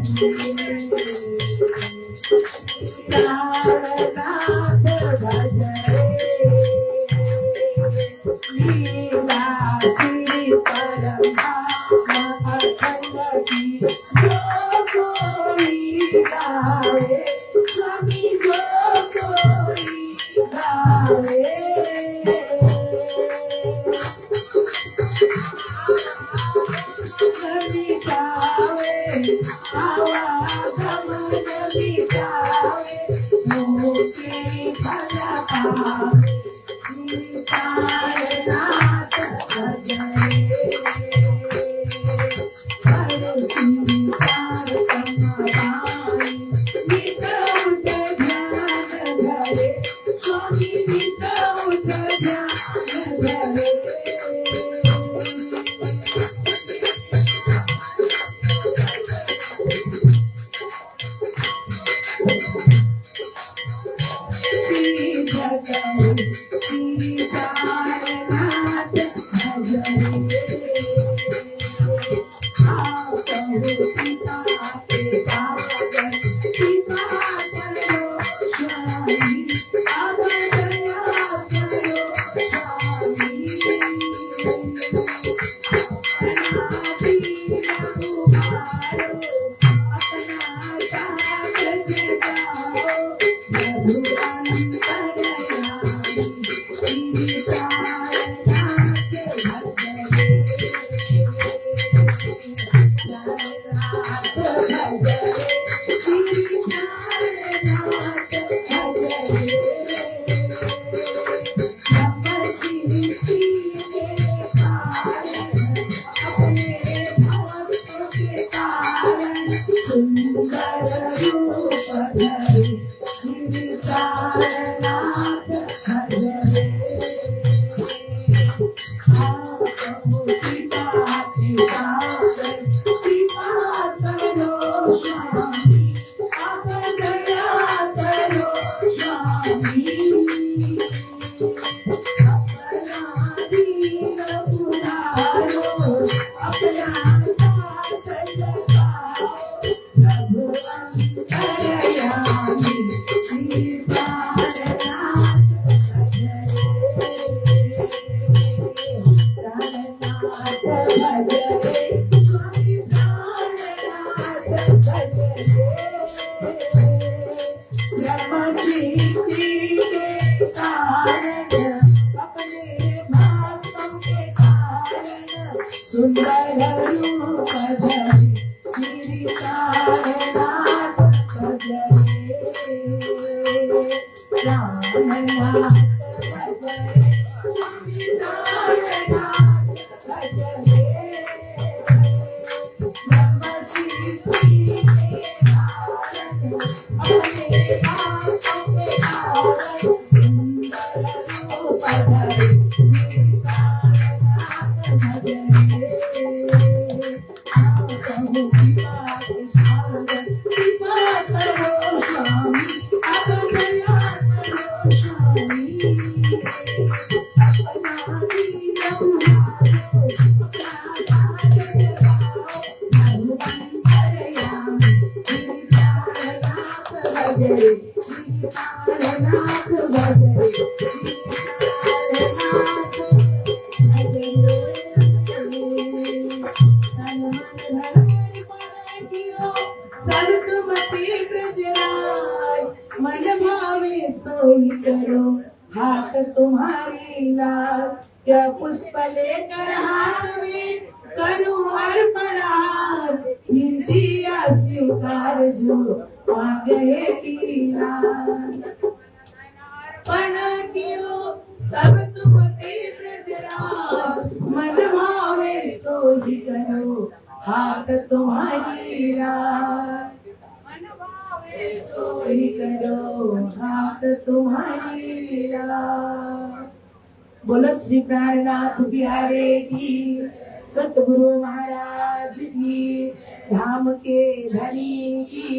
S1: प्राणनाथ भज रे, लीला श्री परमात्मा अखंड की, जो कोई गावे, स्वामी जो कोई गावे। रूप धरि श्री सारनाथ भजरे प्रभु पिता पिता पिता करो स्वामी आप दया करो स्वामी अपना दीन पुरारो अपना साथ लगाओ प्रभु अंतर्यामी श्री प्राणनाथ भजरे प्राणनाथ भजरे स्वामी प्राणनाथ भजरे ब्रह्म सृष्टि के कारण अपने भावों के कारण सुंदर रूप धरि श्री सारनाथ भजरे प्राणनाथ भजरे श्री सारनाथ भजरे ब्रह्म सृष्टि के कारण अपने भावों के कारण सुंदर रूप धरि श्री सारनाथ भजरे कहूँ पिता प्रसाद कृपा करो स्वामी आप दया करो स्वामी अपना दीन पुरारो अपना साथ लगाओ प्रभु अंतर्यामी श्री प्राणनाथ भजरे श्री प्राणनाथ भजरे श्री प्राणनाथ भजरे सब तुमते ब्रजराज मन भावे सोई करो हाथ तुम्हारी लाल क्या पुष्प लेकर हाथ में करूं अर्पणार निंदिया स्वीकार जो आ गए की लाल पण कियो सब तुमते ब्रजराज मन भावे सोई करो हाथ तुम्हारी लाल सोई करो हाथ तुम्हारी लाल बोलो श्री प्राणनाथ प्यारे की सतगुरु महाराज की धाम के धनी की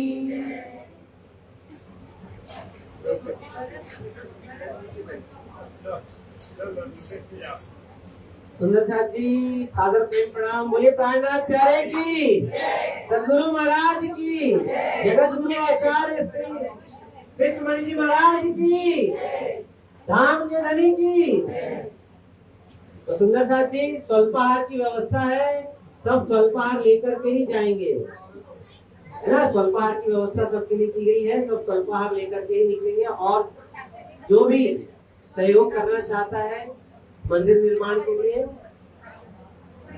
S4: सुंदर साथ जी सादर प्रेम प्रणाम बोलिए प्राणनाथ प्यारे की सदगुरु महाराज की जगत गुरु आचार्य श्री कृष्णमणि जी महाराज की धाम के धनी की। तो सुंदर साथ जी स्वल्पाहार की व्यवस्था है, सब स्वल्पाहार लेकर के ही जाएंगे है ना। स्वल्पाहार की व्यवस्था सबके लिए की गई है, सब स्वल्पाहार लेकर के ही निकलेंगे। और जो भी सहयोग करना चाहता है मंदिर निर्माण के लिए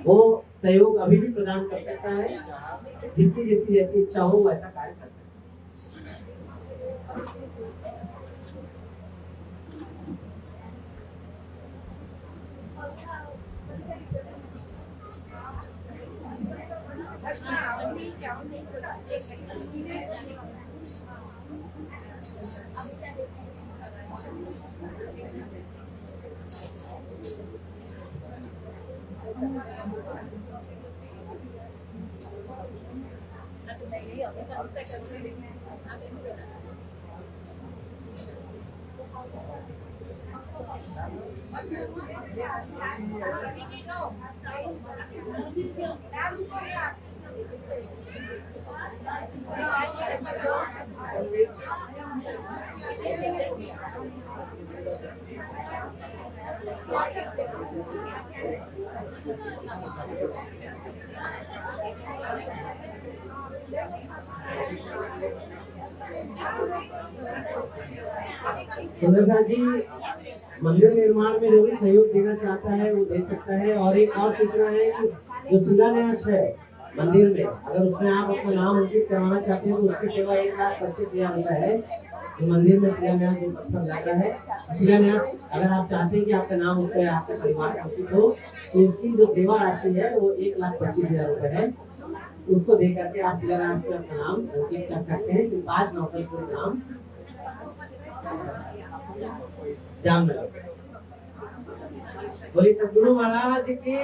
S4: वो सहयोग अभी भी प्रदान कर सकता है, जिसकी जिसकी जैसी इच्छा हो वैसा कार्य कर सकता है। सुंदरता जी मंदिर निर्माण में जो भी सहयोग देना चाहता है वो दे सकता है। और एक और सूचना है कि जो शिलान्यास है मंदिर में, अगर उसमें आप अपना नाम अंकित करवाना चाहते हैं तो उसकी सेवा 1,25,000 रुपए है। जो मंदिर में शिलान्यास जो पत्थर लगा है, शिलान्यास अगर आप चाहते हैं कि आपका नाम उसमें आपके परिवार का अंकित हो तो उसकी जो सेवा राशि है वो 1,25,000 रुपए है। उसको दे करके आप जरा अपना नाम नोटिस कर सकते हैं कि 5 नौकरपुर नाम जामनगर। बोलिए सद्गुरु महाराज की।